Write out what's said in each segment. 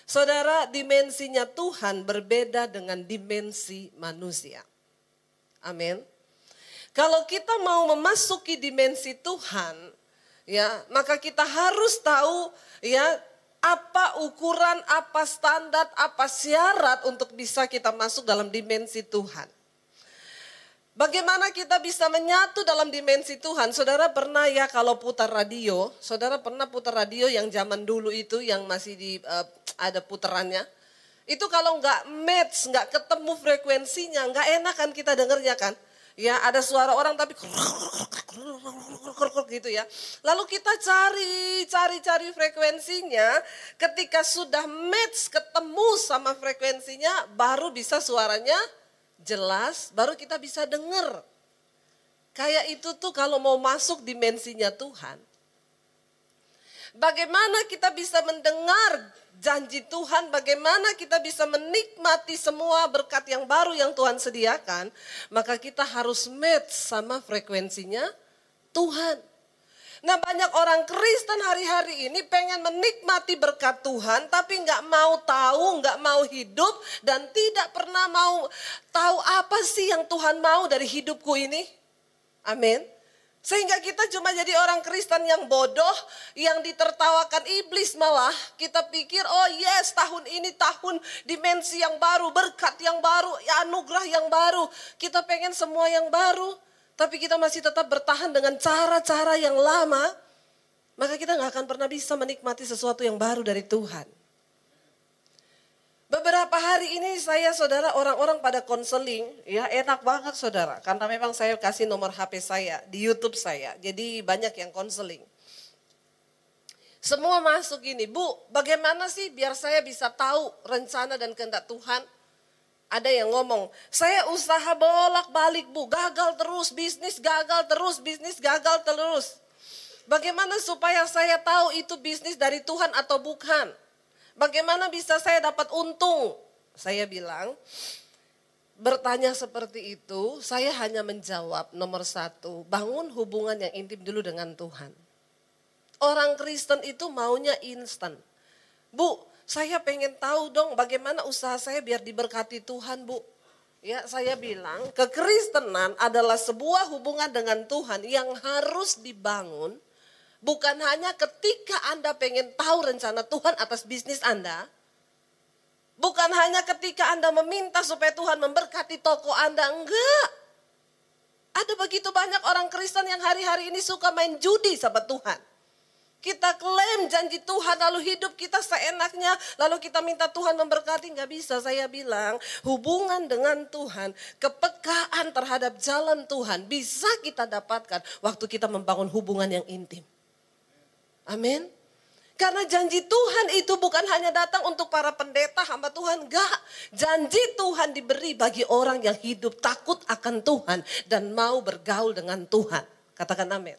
Saudara, dimensinya Tuhan berbeda dengan dimensi manusia. Amin. Kalau kita mau memasuki dimensi Tuhan, ya, maka kita harus tahu ya apa ukuran, apa standar, apa syarat untuk bisa kita masuk dalam dimensi Tuhan. Bagaimana kita bisa menyatu dalam dimensi Tuhan? Saudara pernah ya kalau putar radio, saudara pernah putar radio yang zaman dulu itu yang masih ada putarannya. Itu kalau nggak match, nggak ketemu frekuensinya, nggak enak kan kita dengarnya kan. Ya ada suara orang tapi gitu ya. Lalu kita cari frekuensinya. Ketika sudah match, ketemu sama frekuensinya, baru bisa suaranya jelas, baru kita bisa dengar. Kayak itu tuh kalau mau masuk dimensinya Tuhan. Bagaimana kita bisa mendengar janji Tuhan, bagaimana kita bisa menikmati semua berkat yang baru yang Tuhan sediakan, maka kita harus match sama frekuensinya Tuhan. Nah banyak orang Kristen hari-hari ini pengen menikmati berkat Tuhan tapi nggak mau tahu, nggak mau hidup dan tidak pernah mau tahu apa sih yang Tuhan mau dari hidupku ini. Amin. Sehingga kita cuma jadi orang Kristen yang bodoh, yang ditertawakan iblis malah. Kita pikir oh yes tahun ini tahun dimensi yang baru, berkat yang baru, anugerah yang baru. Kita pengen semua yang baru. Tapi kita masih tetap bertahan dengan cara-cara yang lama, maka kita gak akan pernah bisa menikmati sesuatu yang baru dari Tuhan. Beberapa hari ini saya saudara orang-orang pada konseling, ya enak banget saudara. Karena memang saya kasih nomor HP saya di YouTube saya, jadi banyak yang konseling. Semua masuk gini, Bu bagaimana sih biar saya bisa tahu rencana dan kehendak Tuhan? Ada yang ngomong, saya usaha bolak-balik Bu, gagal terus, bisnis gagal terus, bisnis gagal terus. Bagaimana supaya saya tahu itu bisnis dari Tuhan atau bukan? Bagaimana bisa saya dapat untung? Saya bilang, bertanya seperti itu, saya hanya menjawab nomor satu, bangun hubungan yang intim dulu dengan Tuhan. Orang Kristen itu maunya instan. Bu, saya pengen tahu dong bagaimana usaha saya biar diberkati Tuhan Bu. Ya saya bilang kekristenan adalah sebuah hubungan dengan Tuhan yang harus dibangun. Bukan hanya ketika Anda pengen tahu rencana Tuhan atas bisnis Anda. Bukan hanya ketika Anda meminta supaya Tuhan memberkati toko Anda. Enggak. Ada begitu banyak orang Kristen yang hari-hari ini suka main judi sama Tuhan. Kita klaim janji Tuhan lalu hidup kita seenaknya. Lalu kita minta Tuhan memberkati. Nggak bisa, saya bilang hubungan dengan Tuhan, kepekaan terhadap jalan Tuhan bisa kita dapatkan waktu kita membangun hubungan yang intim. Amin. Karena janji Tuhan itu bukan hanya datang untuk para pendeta hamba Tuhan. Enggak, janji Tuhan diberi bagi orang yang hidup takut akan Tuhan dan mau bergaul dengan Tuhan. Katakan amin.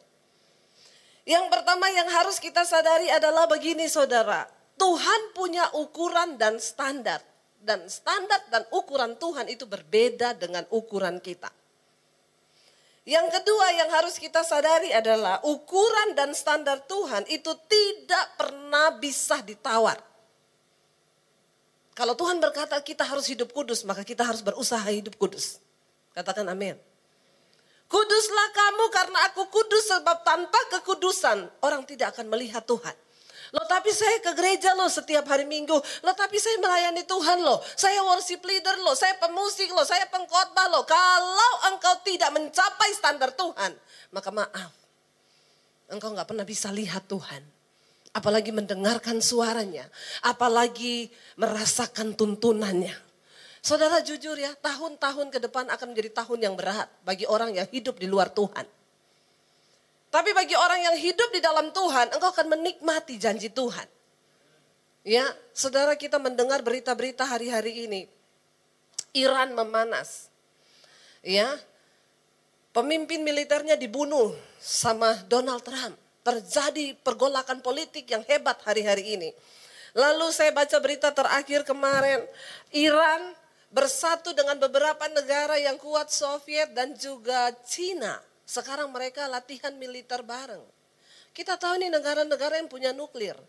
Yang pertama yang harus kita sadari adalah begini saudara. Tuhan punya ukuran dan standar. Dan standar dan ukuran Tuhan itu berbeda dengan ukuran kita. Yang kedua yang harus kita sadari adalah ukuran dan standar Tuhan itu tidak pernah bisa ditawar. Kalau Tuhan berkata kita harus hidup kudus, maka kita harus berusaha hidup kudus. Katakan amin. Kuduslah kamu karena aku kudus, sebab tanpa kekudusan orang tidak akan melihat Tuhan. Loh tapi saya ke gereja loh setiap hari Minggu. Loh tapi saya melayani Tuhan loh. Saya worship leader loh. Saya pemusik loh. Saya pengkhotbah loh. Kalau engkau tidak mencapai standar Tuhan, maka maaf. Engkau gak pernah bisa lihat Tuhan. Apalagi mendengarkan suaranya. Apalagi merasakan tuntunannya. Saudara jujur ya, tahun-tahun ke depan akan menjadi tahun yang berat bagi orang yang hidup di luar Tuhan. Tapi bagi orang yang hidup di dalam Tuhan, engkau akan menikmati janji Tuhan. Ya, saudara kita mendengar berita-berita hari-hari ini. Iran memanas. Ya, pemimpin militernya dibunuh sama Donald Trump. Terjadi pergolakan politik yang hebat hari-hari ini. Lalu saya baca berita terakhir kemarin, Iran bersatu dengan beberapa negara yang kuat, Soviet dan juga Cina. Sekarang mereka latihan militer bareng. Kita tahu ini negara-negara yang punya nuklir.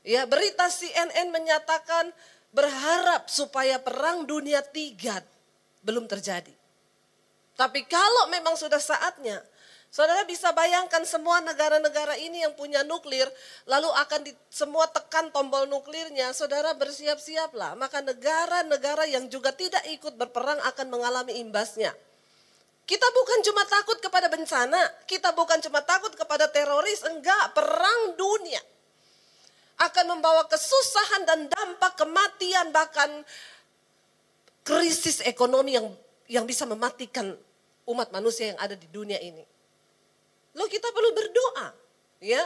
Ya, berita CNN menyatakan berharap supaya perang dunia 3 belum terjadi. Tapi kalau memang sudah saatnya, saudara bisa bayangkan semua negara-negara ini yang punya nuklir, lalu akan semua tekan tombol nuklirnya, saudara bersiap-siaplah. Maka negara-negara yang juga tidak ikut berperang akan mengalami imbasnya. Kita bukan cuma takut kepada bencana, kita bukan cuma takut kepada teroris, enggak, perang dunia akan membawa kesusahan dan dampak kematian, bahkan krisis ekonomi yang bisa mematikan umat manusia yang ada di dunia ini. Loh, kita perlu berdoa, ya.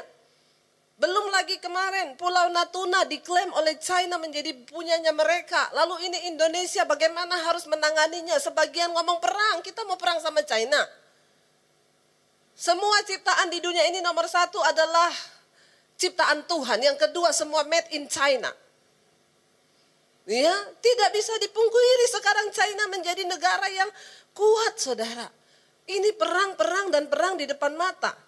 Belum lagi kemarin Pulau Natuna diklaim oleh China menjadi punyanya mereka. Lalu ini Indonesia bagaimana harus menanganinya? Sebagian ngomong perang, kita mau perang sama China. Semua ciptaan di dunia ini nomor 1 adalah ciptaan Tuhan. Yang kedua semua made in China. Ya, tidak bisa dipungkiri sekarang China menjadi negara yang kuat, saudara. Ini perang dan perang di depan mata.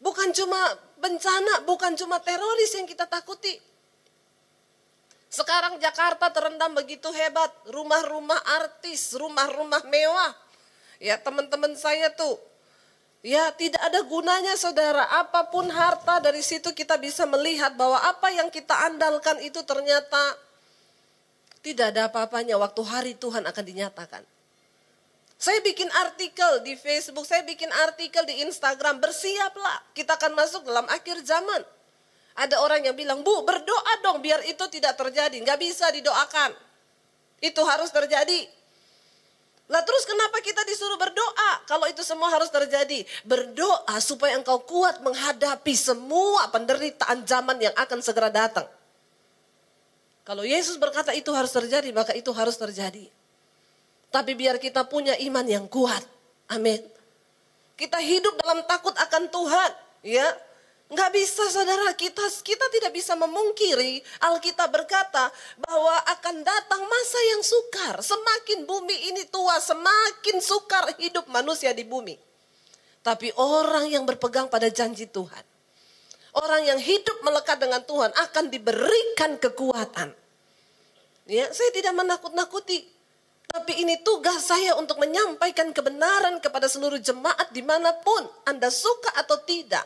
Bukan cuma bencana, bukan cuma teroris yang kita takuti. Sekarang Jakarta terendam begitu hebat, rumah-rumah artis, rumah-rumah mewah. Ya, teman-teman saya tuh, ya tidak ada gunanya saudara, apapun harta dari situ kita bisa melihat bahwa apa yang kita andalkan itu ternyata tidak ada apa-apanya waktu hari Tuhan akan dinyatakan. Saya bikin artikel di Facebook, saya bikin artikel di Instagram, bersiaplah kita akan masuk dalam akhir zaman. Ada orang yang bilang, Bu berdoa dong biar itu tidak terjadi, nggak bisa didoakan. Itu harus terjadi. Lah terus kenapa kita disuruh berdoa kalau itu semua harus terjadi? Berdoa supaya engkau kuat menghadapi semua penderitaan zaman yang akan segera datang. Kalau Yesus berkata itu harus terjadi, maka itu harus terjadi. Tapi biar kita punya iman yang kuat. Amin. Kita hidup dalam takut akan Tuhan. Ya, nggak bisa saudara, kita tidak bisa memungkiri. Alkitab berkata bahwa akan datang masa yang sukar. Semakin bumi ini tua, semakin sukar hidup manusia di bumi. Tapi orang yang berpegang pada janji Tuhan, orang yang hidup melekat dengan Tuhan akan diberikan kekuatan. Ya, saya tidak menakut-nakuti. Tapi ini tugas saya untuk menyampaikan kebenaran kepada seluruh jemaat dimanapun. Anda suka atau tidak,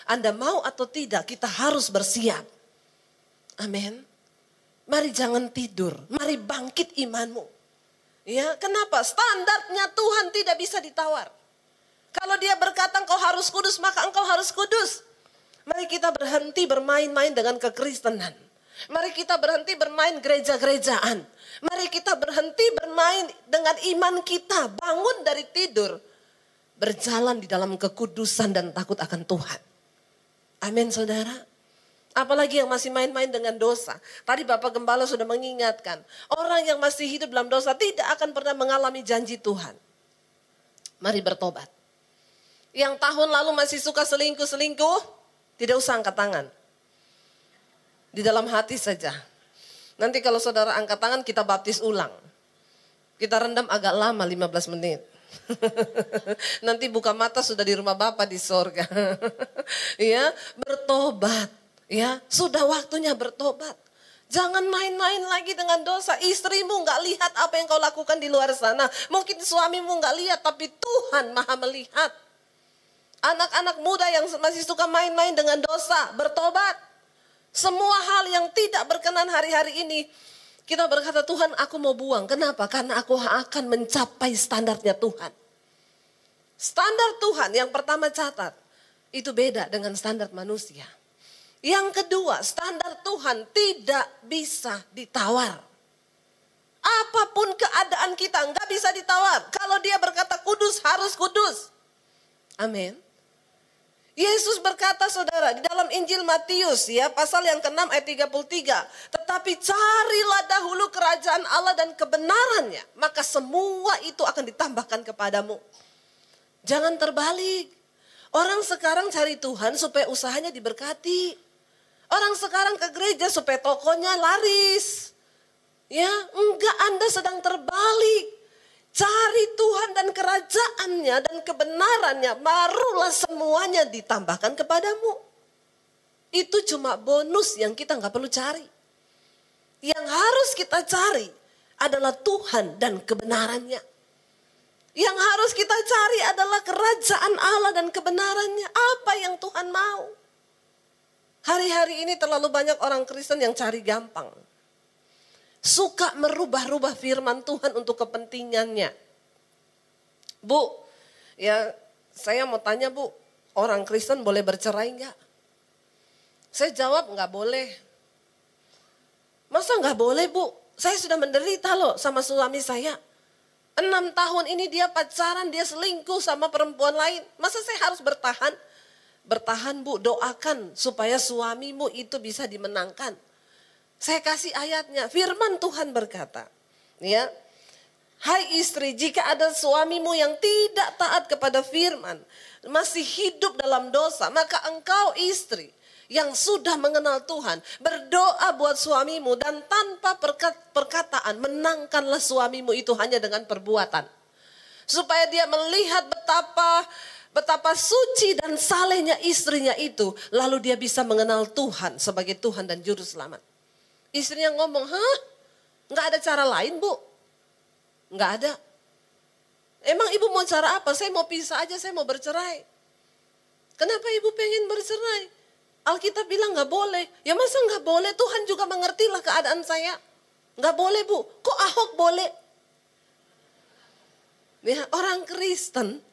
Anda mau atau tidak, kita harus bersiap. Amin. Mari jangan tidur, mari bangkit imanmu. Ya, kenapa? Standarnya Tuhan tidak bisa ditawar. Kalau dia berkata engkau harus kudus, maka engkau harus kudus. Mari kita berhenti bermain-main dengan kekristenan. Mari kita berhenti bermain gereja-gerejaan. Mari kita berhenti bermain dengan iman kita. Bangun dari tidur. Berjalan di dalam kekudusan dan takut akan Tuhan. Amin saudara. Apalagi yang masih main-main dengan dosa. Tadi Bapak Gembala sudah mengingatkan. Orang yang masih hidup dalam dosa tidak akan pernah mengalami janji Tuhan. Mari bertobat. Yang tahun lalu masih suka selingkuh-selingkuh, tidak usah angkat tangan. Di dalam hati saja. Nanti kalau saudara angkat tangan kita baptis ulang. Kita rendam agak lama 15 menit. Nanti buka mata sudah di rumah Bapa di sorga. Ya, bertobat. Ya, sudah waktunya bertobat. Jangan main-main lagi dengan dosa. Istrimu nggak lihat apa yang kau lakukan di luar sana. Mungkin suamimu nggak lihat, tapi Tuhan Maha melihat. Anak-anak muda yang masih suka main-main dengan dosa, bertobat. Semua hal yang tidak berkenan hari-hari ini, kita berkata Tuhan aku mau buang. Kenapa? Karena aku akan mencapai standarnya Tuhan. Standar Tuhan yang pertama catat, itu beda dengan standar manusia. Yang kedua, standar Tuhan tidak bisa ditawar. Apapun keadaan kita nggak bisa ditawar. Kalau dia berkata kudus, harus kudus. Amin. Yesus berkata saudara di dalam Injil Matius ya pasal yang ke-6 ayat 33. Tetapi carilah dahulu kerajaan Allah dan kebenarannya. Maka semua itu akan ditambahkan kepadamu. Jangan terbalik. Orang sekarang cari Tuhan supaya usahanya diberkati. Orang sekarang ke gereja supaya tokonya laris. Ya, enggak, Anda sedang terbalik. Cari Tuhan dan kerajaannya dan kebenarannya, barulah semuanya ditambahkan kepadamu. Itu cuma bonus yang kita nggak perlu cari. Yang harus kita cari adalah Tuhan dan kebenarannya. Yang harus kita cari adalah kerajaan Allah dan kebenarannya. Apa yang Tuhan mau? Hari-hari ini terlalu banyak orang Kristen yang cari gampang. Suka merubah-rubah firman Tuhan untuk kepentingannya. Bu, ya saya mau tanya Bu, orang Kristen boleh bercerai enggak? Saya jawab enggak boleh. Masa enggak boleh Bu? Saya sudah menderita loh sama suami saya. 6 tahun ini dia pacaran, dia selingkuh sama perempuan lain. Masa saya harus bertahan? Bertahan Bu, doakan supaya suamimu itu bisa dimenangkan. Saya kasih ayatnya, firman Tuhan berkata, ya, hai istri, jika ada suamimu yang tidak taat kepada firman, masih hidup dalam dosa, maka engkau istri yang sudah mengenal Tuhan, berdoa buat suamimu dan tanpa perkataan menangkanlah suamimu itu hanya dengan perbuatan. Supaya dia melihat betapa suci dan salehnya istrinya itu. Lalu dia bisa mengenal Tuhan sebagai Tuhan dan Juru Selamat. Istrinya ngomong, hah? Nggak ada cara lain Bu? Nggak ada. Emang ibu mau cara apa? Saya mau pisah aja, saya mau bercerai. Kenapa ibu pengen bercerai? Alkitab bilang nggak boleh. Ya masa nggak boleh? Tuhan juga mengertilah keadaan saya. Nggak boleh Bu. Kok Ahok boleh? Ya, orang Kristen,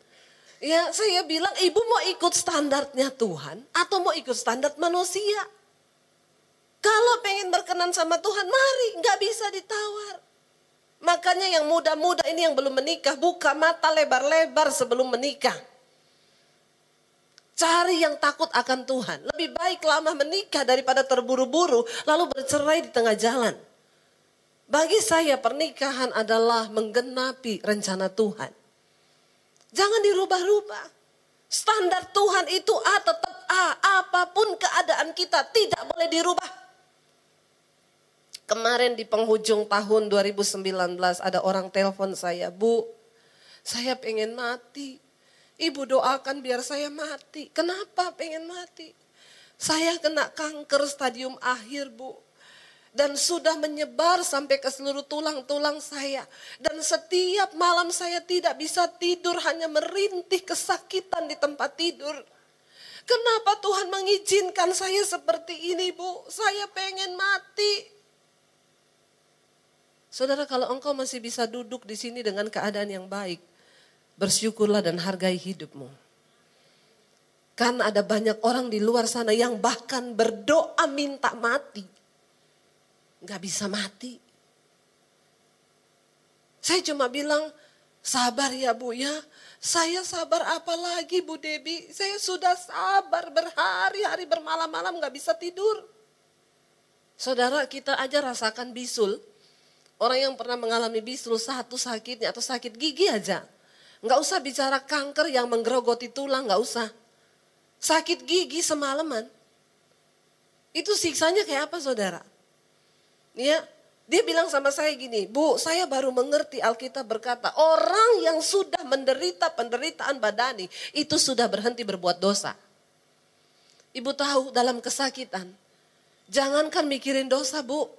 ya saya bilang ibu mau ikut standarnya Tuhan atau mau ikut standar manusia. Kalau pengen berkenan sama Tuhan, mari, nggak bisa ditawar. Makanya yang muda-muda ini yang belum menikah, buka mata lebar-lebar sebelum menikah. Cari yang takut akan Tuhan. Lebih baik lama menikah daripada terburu-buru lalu bercerai di tengah jalan. Bagi saya pernikahan adalah menggenapi rencana Tuhan. Jangan dirubah-rubah. Standar Tuhan itu A tetap A. Apapun keadaan kita tidak boleh dirubah. Kemarin di penghujung tahun 2019 ada orang telepon saya. Bu, saya pengen mati. Ibu doakan biar saya mati. Kenapa pengen mati? Saya kena kanker stadium akhir Bu. Dan sudah menyebar sampai ke seluruh tulang-tulang saya. Dan setiap malam saya tidak bisa tidur, hanya merintih kesakitan di tempat tidur. Kenapa Tuhan mengizinkan saya seperti ini Bu? Saya pengen mati. Saudara, kalau engkau masih bisa duduk di sini dengan keadaan yang baik, bersyukurlah dan hargai hidupmu. Karena ada banyak orang di luar sana yang bahkan berdoa minta mati. Gak bisa mati. Saya cuma bilang, sabar ya Bu ya. Saya sabar apa lagi Bu Debbie? Saya sudah sabar berhari-hari bermalam-malam gak bisa tidur. Saudara, kita aja rasakan bisul. Orang yang pernah mengalami bisul satu sakitnya atau sakit gigi aja. Gak usah bicara kanker yang menggerogoti tulang, gak usah. Sakit gigi semalaman. Itu siksanya kayak apa saudara? Ya, dia bilang sama saya gini, Bu, saya baru mengerti Alkitab berkata, orang yang sudah menderita penderitaan badani, itu sudah berhenti berbuat dosa. Ibu tahu dalam kesakitan, jangankan mikirin dosa Bu.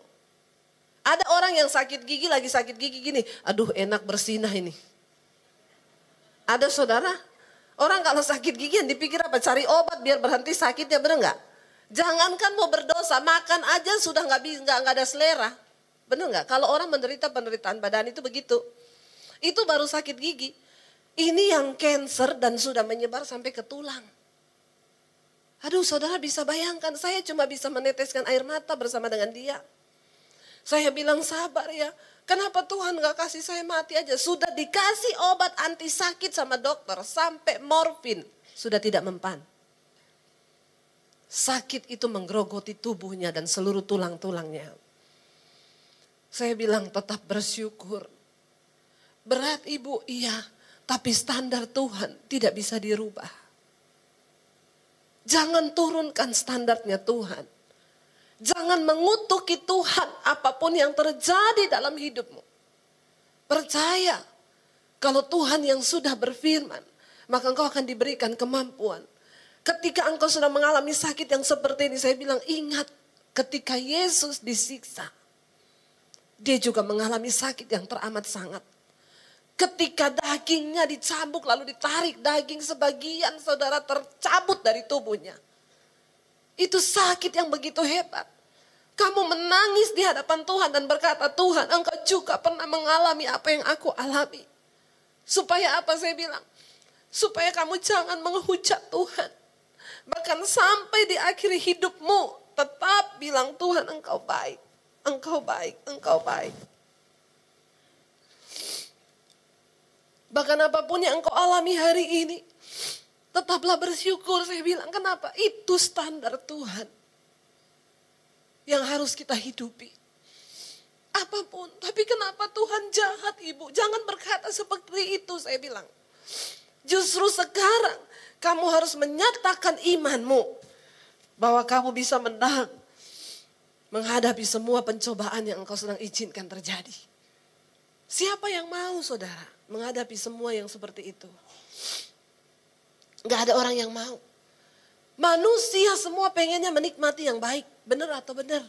Ada orang yang sakit gigi, lagi sakit gigi gini, aduh enak bersinah ini. Ada saudara, orang kalau sakit gigi yang dipikir apa? Cari obat biar berhenti sakitnya, bener nggak? Jangankan mau berdosa, makan aja sudah nggak ada selera, bener nggak? Kalau orang menderita penderitaan badan itu begitu, itu baru sakit gigi. Ini yang cancer dan sudah menyebar sampai ke tulang. Aduh, saudara bisa bayangkan, saya cuma bisa meneteskan air mata bersama dengan dia. Saya bilang sabar ya. Kenapa Tuhan gak kasih saya mati aja? Sudah dikasih obat anti sakit sama dokter. Sampai morfin. Sudah tidak mempan. Sakit itu menggerogoti tubuhnya dan seluruh tulang-tulangnya. Saya bilang tetap bersyukur. Berat ibu, iya. Tapi standar Tuhan tidak bisa dirubah. Jangan turunkan standarnya Tuhan. Jangan mengutuki Tuhan apapun yang terjadi dalam hidupmu. Percaya kalau Tuhan yang sudah berfirman, maka engkau akan diberikan kemampuan. Ketika engkau sudah mengalami sakit yang seperti ini, saya bilang ingat ketika Yesus disiksa. Dia juga mengalami sakit yang teramat sangat. Ketika dagingnya dicambuk lalu ditarik, daging sebagian saudara tercabut dari tubuhnya. Itu sakit yang begitu hebat. Kamu menangis di hadapan Tuhan dan berkata, Tuhan engkau juga pernah mengalami apa yang aku alami. Supaya apa saya bilang? Supaya kamu jangan menghujat Tuhan. Bahkan sampai di akhir hidupmu tetap bilang Tuhan engkau baik. Engkau baik, engkau baik. Bahkan apapun yang engkau alami hari ini, tetaplah bersyukur. Saya bilang kenapa? Itu standar Tuhan yang harus kita hidupi. Apapun, tapi kenapa Tuhan jahat ibu? Jangan berkata seperti itu saya bilang. Justru sekarang kamu harus menyatakan imanmu. Bahwa kamu bisa menang. Menghadapi semua pencobaan yang engkau sedang izinkan terjadi. Siapa yang mau saudara menghadapi semua yang seperti itu? Gak ada orang yang mau. Manusia semua pengennya menikmati yang baik. Benar atau benar?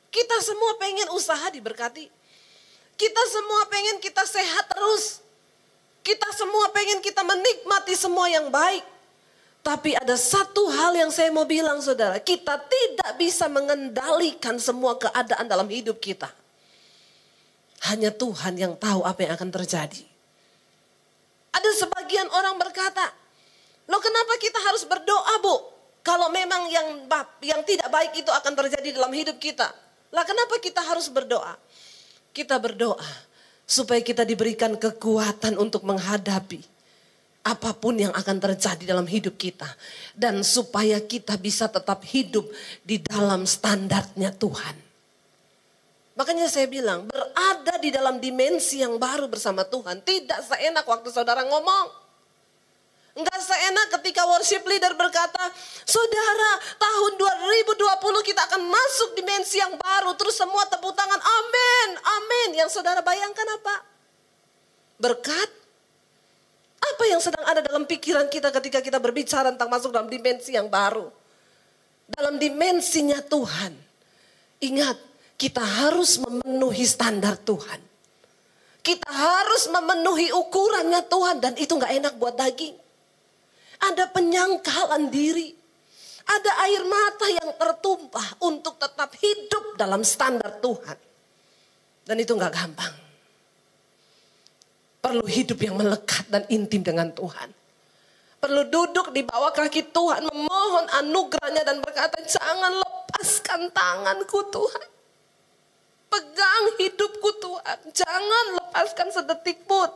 Kita semua pengen usaha diberkati. Kita semua pengen kita sehat terus. Kita semua pengen kita menikmati semua yang baik. Tapi ada satu hal yang saya mau bilang saudara. Kita tidak bisa mengendalikan semua keadaan dalam hidup kita. Hanya Tuhan yang tahu apa yang akan terjadi. Ada sebagian orang berkata, loh kenapa kita harus berdoa bu? Kalau memang yang tidak baik itu akan terjadi dalam hidup kita. Lah kenapa kita harus berdoa? Kita berdoa supaya kita diberikan kekuatan untuk menghadapi apapun yang akan terjadi dalam hidup kita. Dan supaya kita bisa tetap hidup di dalam standarnya Tuhan. Makanya saya bilang berada di dalam dimensi yang baru bersama Tuhan. Tidak seenak waktu saudara ngomong. Enggak seenak ketika worship leader berkata, saudara tahun 2020 kita akan masuk dimensi yang baru. Terus semua tepuk tangan, amin, amin. Yang saudara bayangkan apa? Berkat? Apa yang sedang ada dalam pikiran kita ketika kita berbicara tentang masuk dalam dimensi yang baru? Dalam dimensinya Tuhan. Ingat, kita harus memenuhi standar Tuhan. Kita harus memenuhi ukurannya Tuhan. Dan itu gak enak buat daging. Ada penyangkalan diri. Ada air mata yang tertumpah untuk tetap hidup dalam standar Tuhan. Dan itu gak gampang. Perlu hidup yang melekat dan intim dengan Tuhan. Perlu duduk di bawah kaki Tuhan. Memohon anugerahnya dan berkata, jangan lepaskan tanganku Tuhan. Pegang hidupku Tuhan. Jangan lepaskan sedetik pun.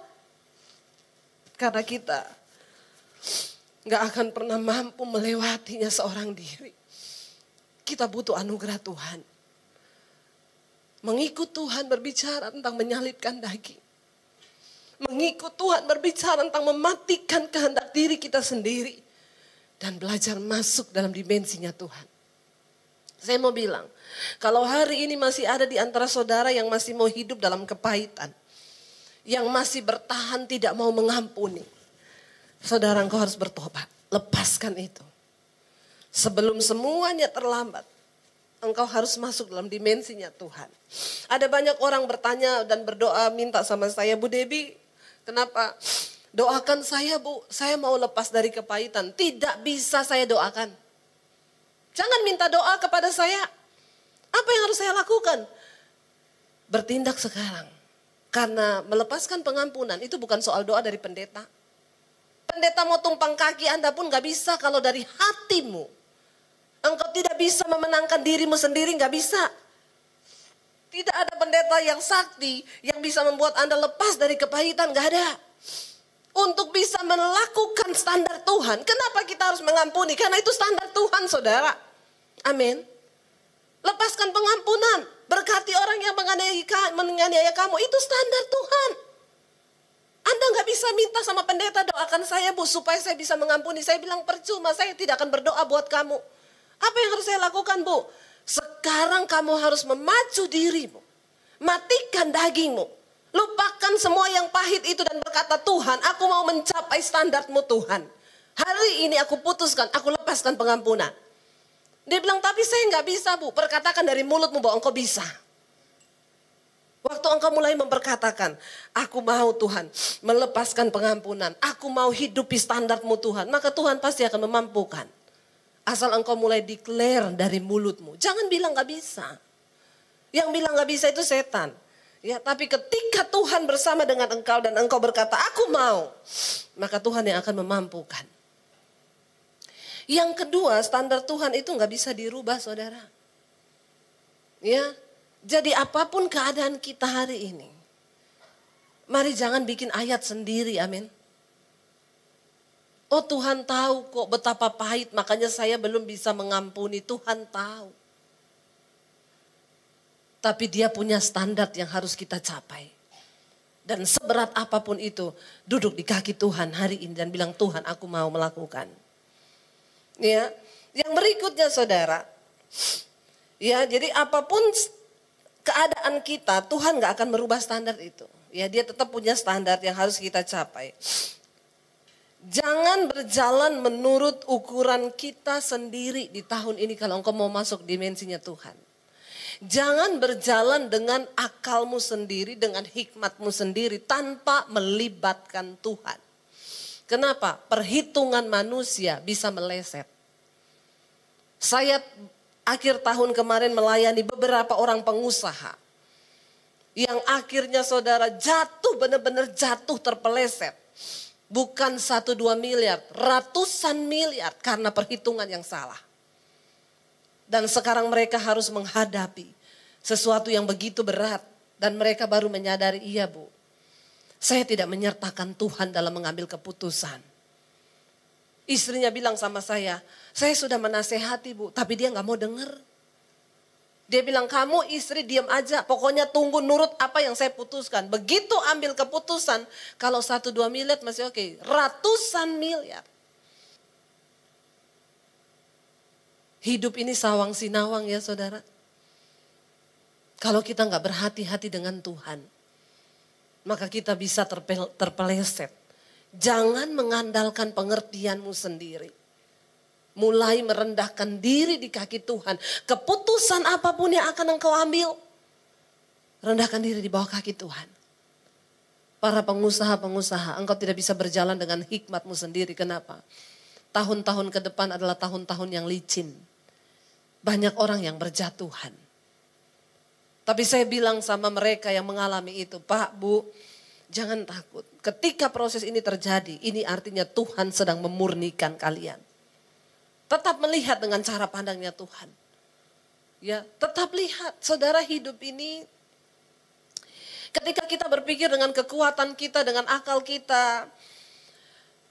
Karena kita gak akan pernah mampu melewatinya seorang diri. Kita butuh anugerah Tuhan. Mengikut Tuhan berbicara tentang menyalibkan daging. Mengikut Tuhan berbicara tentang mematikan kehendak diri kita sendiri. Dan belajar masuk dalam dimensinya Tuhan. Saya mau bilang, kalau hari ini masih ada di antara saudara yang masih mau hidup dalam kepahitan. Yang masih bertahan tidak mau mengampuni. Saudara engkau harus bertobat. Lepaskan itu. Sebelum semuanya terlambat. Engkau harus masuk dalam dimensinya Tuhan. Ada banyak orang bertanya dan berdoa minta sama saya. Bu Debbie, kenapa? Doakan saya bu. Saya mau lepas dari kepahitan. Tidak bisa saya doakan. Jangan minta doa kepada saya. Apa yang harus saya lakukan? Bertindak sekarang. Karena melepaskan pengampunan itu bukan soal doa dari pendeta. Pendeta mau tumpang kaki Anda pun gak bisa kalau dari hatimu. Engkau tidak bisa memenangkan dirimu sendiri, gak bisa. Tidak ada pendeta yang sakti yang bisa membuat Anda lepas dari kepahitan, gak ada. Untuk bisa melakukan standar Tuhan, kenapa kita harus mengampuni? Karena itu standar Tuhan saudara. Amin. Lepaskan pengampunan, berkati orang yang menganiaya kamu, itu standar Tuhan. Anda gak bisa minta sama pendeta doakan saya bu supaya saya bisa mengampuni. Saya bilang percuma, saya tidak akan berdoa buat kamu. Apa yang harus saya lakukan bu? Sekarang kamu harus memacu dirimu. Matikan dagingmu. Lupakan semua yang pahit itu dan berkata Tuhan aku mau mencapai standarmu Tuhan. Hari ini aku putuskan, aku lepaskan pengampunan. Dia bilang, tapi saya nggak bisa Bu. Perkatakan dari mulutmu bahwa engkau bisa. Waktu engkau mulai memperkatakan, aku mau Tuhan melepaskan pengampunan. Aku mau hidupi standarmu Tuhan. Maka Tuhan pasti akan memampukan. Asal engkau mulai declare dari mulutmu. Jangan bilang nggak bisa. Yang bilang nggak bisa itu setan. Ya, tapi ketika Tuhan bersama dengan engkau dan engkau berkata, aku mau. Maka Tuhan yang akan memampukan. Yang kedua, standar Tuhan itu nggak bisa dirubah, saudara. Ya, jadi apapun keadaan kita hari ini, mari jangan bikin ayat sendiri, amin. Oh Tuhan tahu kok betapa pahit, makanya saya belum bisa mengampuni. Tuhan tahu. Tapi dia punya standar yang harus kita capai. Dan seberat apapun itu, duduk di kaki Tuhan hari ini dan bilang, Tuhan aku mau melakukan. Ya, yang berikutnya saudara, ya jadi apapun keadaan kita, Tuhan gak akan merubah standar itu. Ya, dia tetap punya standar yang harus kita capai. Jangan berjalan menurut ukuran kita sendiri di tahun ini kalau engkau mau masuk dimensinya Tuhan. Jangan berjalan dengan akalmu sendiri, dengan hikmatmu sendiri tanpa melibatkan Tuhan. Kenapa? Perhitungan manusia bisa meleset. Saya akhir tahun kemarin melayani beberapa orang pengusaha. Yang akhirnya saudara jatuh, benar-benar jatuh terpeleset. Bukan 1-2 miliar, ratusan miliar karena perhitungan yang salah. Dan sekarang mereka harus menghadapi sesuatu yang begitu berat. Dan mereka baru menyadari, iya Bu. Saya tidak menyertakan Tuhan dalam mengambil keputusan. Istrinya bilang sama saya sudah menasehati Bu, tapi dia gak mau dengar. Dia bilang, kamu istri diam aja, pokoknya tunggu nurut apa yang saya putuskan. Begitu ambil keputusan, kalau 1-2 miliar masih oke, ratusan miliar. Hidup ini sawang sinawang ya saudara. Kalau kita gak berhati-hati dengan Tuhan, maka kita bisa terpeleset. Jangan mengandalkan pengertianmu sendiri. Mulai merendahkan diri di kaki Tuhan. Keputusan apapun yang akan engkau ambil, rendahkan diri di bawah kaki Tuhan. Para pengusaha-pengusaha, engkau tidak bisa berjalan dengan hikmatmu sendiri. Kenapa? Tahun-tahun ke depan adalah tahun-tahun yang licin. Banyak orang yang berjatuhan. Tapi saya bilang sama mereka yang mengalami itu, Pak, Bu, jangan takut. Ketika proses ini terjadi, ini artinya Tuhan sedang memurnikan kalian. Tetap melihat dengan cara pandangnya Tuhan. Ya, tetap lihat, saudara, hidup ini ketika kita berpikir dengan kekuatan kita, dengan akal kita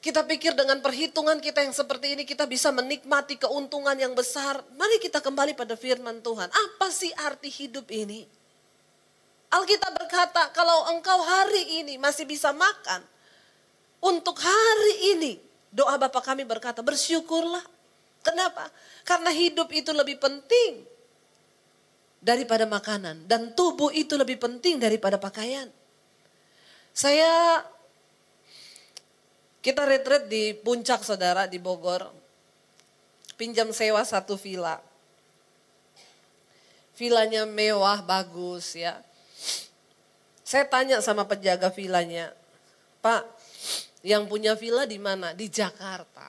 pikir dengan perhitungan kita yang seperti ini, kita bisa menikmati keuntungan yang besar. Mari kita kembali pada firman Tuhan. Apa sih arti hidup ini? Alkitab berkata, kalau engkau hari ini masih bisa makan, untuk hari ini, doa Bapa kami berkata, bersyukurlah. Kenapa? Karena hidup itu lebih penting daripada makanan. Dan tubuh itu lebih penting daripada pakaian. Kita retret di puncak saudara di Bogor. Pinjam sewa satu villa. Villanya mewah, bagus ya. Saya tanya sama penjaga villanya, Pak, yang punya villa di mana? Di Jakarta.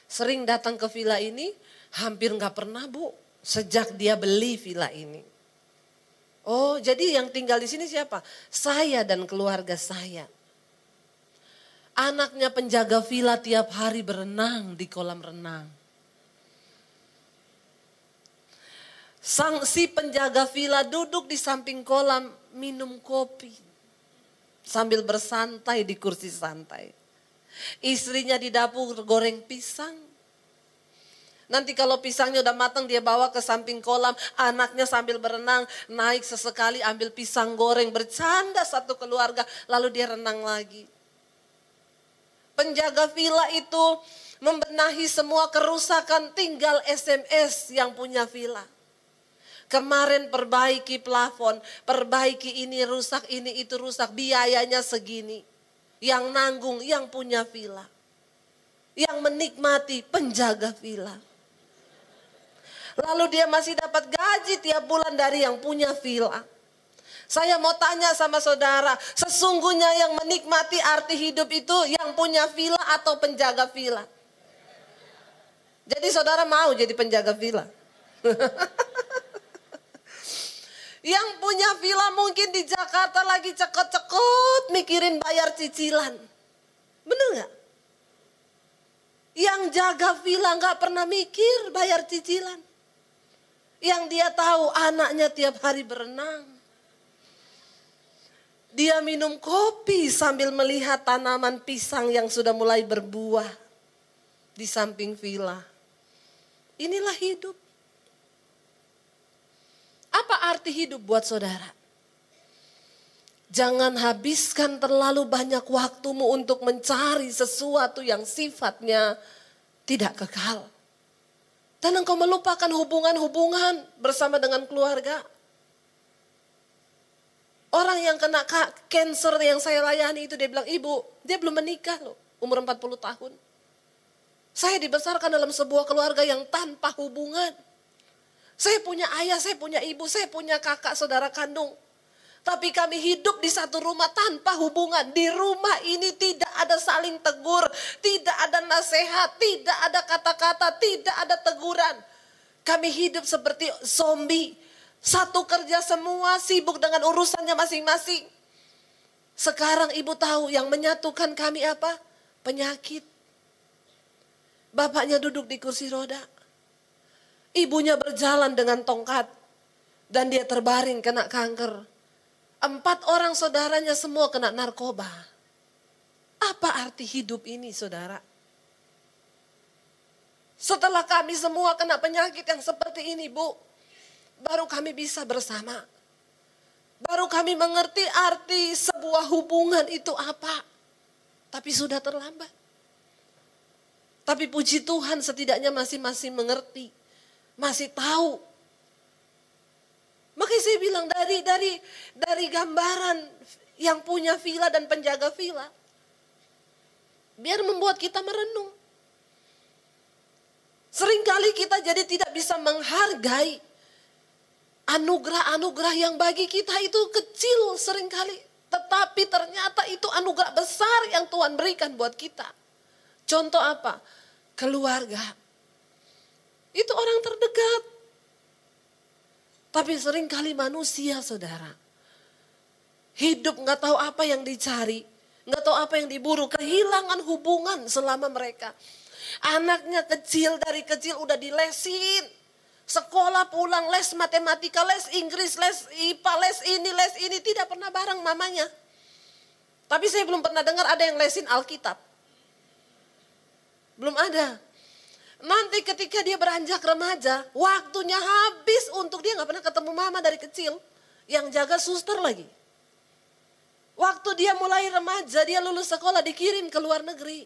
Sering datang ke villa ini, hampir gak pernah Bu, sejak dia beli villa ini. Oh, jadi yang tinggal di sini siapa? Saya dan keluarga saya. Anaknya penjaga villa tiap hari berenang di kolam renang. Si penjaga villa duduk di samping kolam minum kopi. Sambil bersantai di kursi santai. Istrinya di dapur goreng pisang. Nanti kalau pisangnya udah matang dia bawa ke samping kolam. Anaknya sambil berenang naik sesekali ambil pisang goreng. Bercanda satu keluarga lalu dia renang lagi. Penjaga villa itu membenahi semua kerusakan, tinggal SMS yang punya villa. Kemarin perbaiki plafon, perbaiki ini rusak, ini itu rusak, biayanya segini. Yang nanggung, yang punya villa. yang menikmati penjaga villa. Lalu dia masih dapat gaji tiap bulan dari yang punya villa. Saya mau tanya sama saudara, sesungguhnya yang menikmati arti hidup itu yang punya villa atau penjaga villa? Jadi saudara mau jadi penjaga villa? Yang punya villa mungkin di Jakarta lagi cekot-cekot mikirin bayar cicilan. Bener gak? Yang jaga villa gak pernah mikir bayar cicilan. Yang dia tahu anaknya tiap hari berenang. Dia minum kopi sambil melihat tanaman pisang yang sudah mulai berbuah di samping villa. Inilah hidup. Apa arti hidup buat saudara? Jangan habiskan terlalu banyak waktumu untuk mencari sesuatu yang sifatnya tidak kekal. Dan engkau melupakan hubungan-hubungan bersama dengan keluarga. Orang yang kena cancer yang saya layani itu dia bilang, ibu, dia belum menikah loh, umur 40 tahun. Saya dibesarkan dalam sebuah keluarga yang tanpa hubungan. Saya punya ayah, saya punya ibu, saya punya kakak, saudara kandung. Tapi kami hidup di satu rumah tanpa hubungan. Di rumah ini tidak ada saling tegur, tidak ada nasihat, tidak ada kata-kata, tidak ada teguran. Kami hidup seperti zombie. Satu kerja semua, sibuk dengan urusannya masing-masing. Sekarang ibu tahu yang menyatukan kami apa? Penyakit. Bapaknya duduk di kursi roda. Ibunya berjalan dengan tongkat. Dan dia terbaring kena kanker. 4 orang saudaranya semua kena narkoba. Apa arti hidup ini saudara? Setelah kami semua kena penyakit yang seperti ini bu. Baru kami bisa bersama. Baru kami mengerti arti sebuah hubungan itu apa. Tapi sudah terlambat. Tapi puji Tuhan setidaknya masih mengerti. Masih tahu. Makanya saya bilang dari gambaran yang punya villa dan penjaga villa. Biar membuat kita merenung. Seringkali kita jadi tidak bisa menghargai anugerah-anugerah yang bagi kita itu kecil seringkali. Tetapi ternyata itu anugerah besar yang Tuhan berikan buat kita. Contoh apa? Keluarga. Itu orang terdekat. Tapi seringkali manusia saudara. Hidup gak tahu apa yang dicari. Gak tahu apa yang diburu. Kehilangan hubungan selama mereka. Anaknya kecil, dari kecil udah dilesin. Sekolah pulang les matematika, les Inggris, les IPA, les ini. Tidak pernah bareng mamanya. Tapi saya belum pernah dengar ada yang lesin Alkitab. Belum ada. Nanti ketika dia beranjak remaja, waktunya habis untuk dia gak pernah ketemu mama dari kecil. Yang jaga suster lagi. Waktu dia mulai remaja, dia lulus sekolah dikirim ke luar negeri.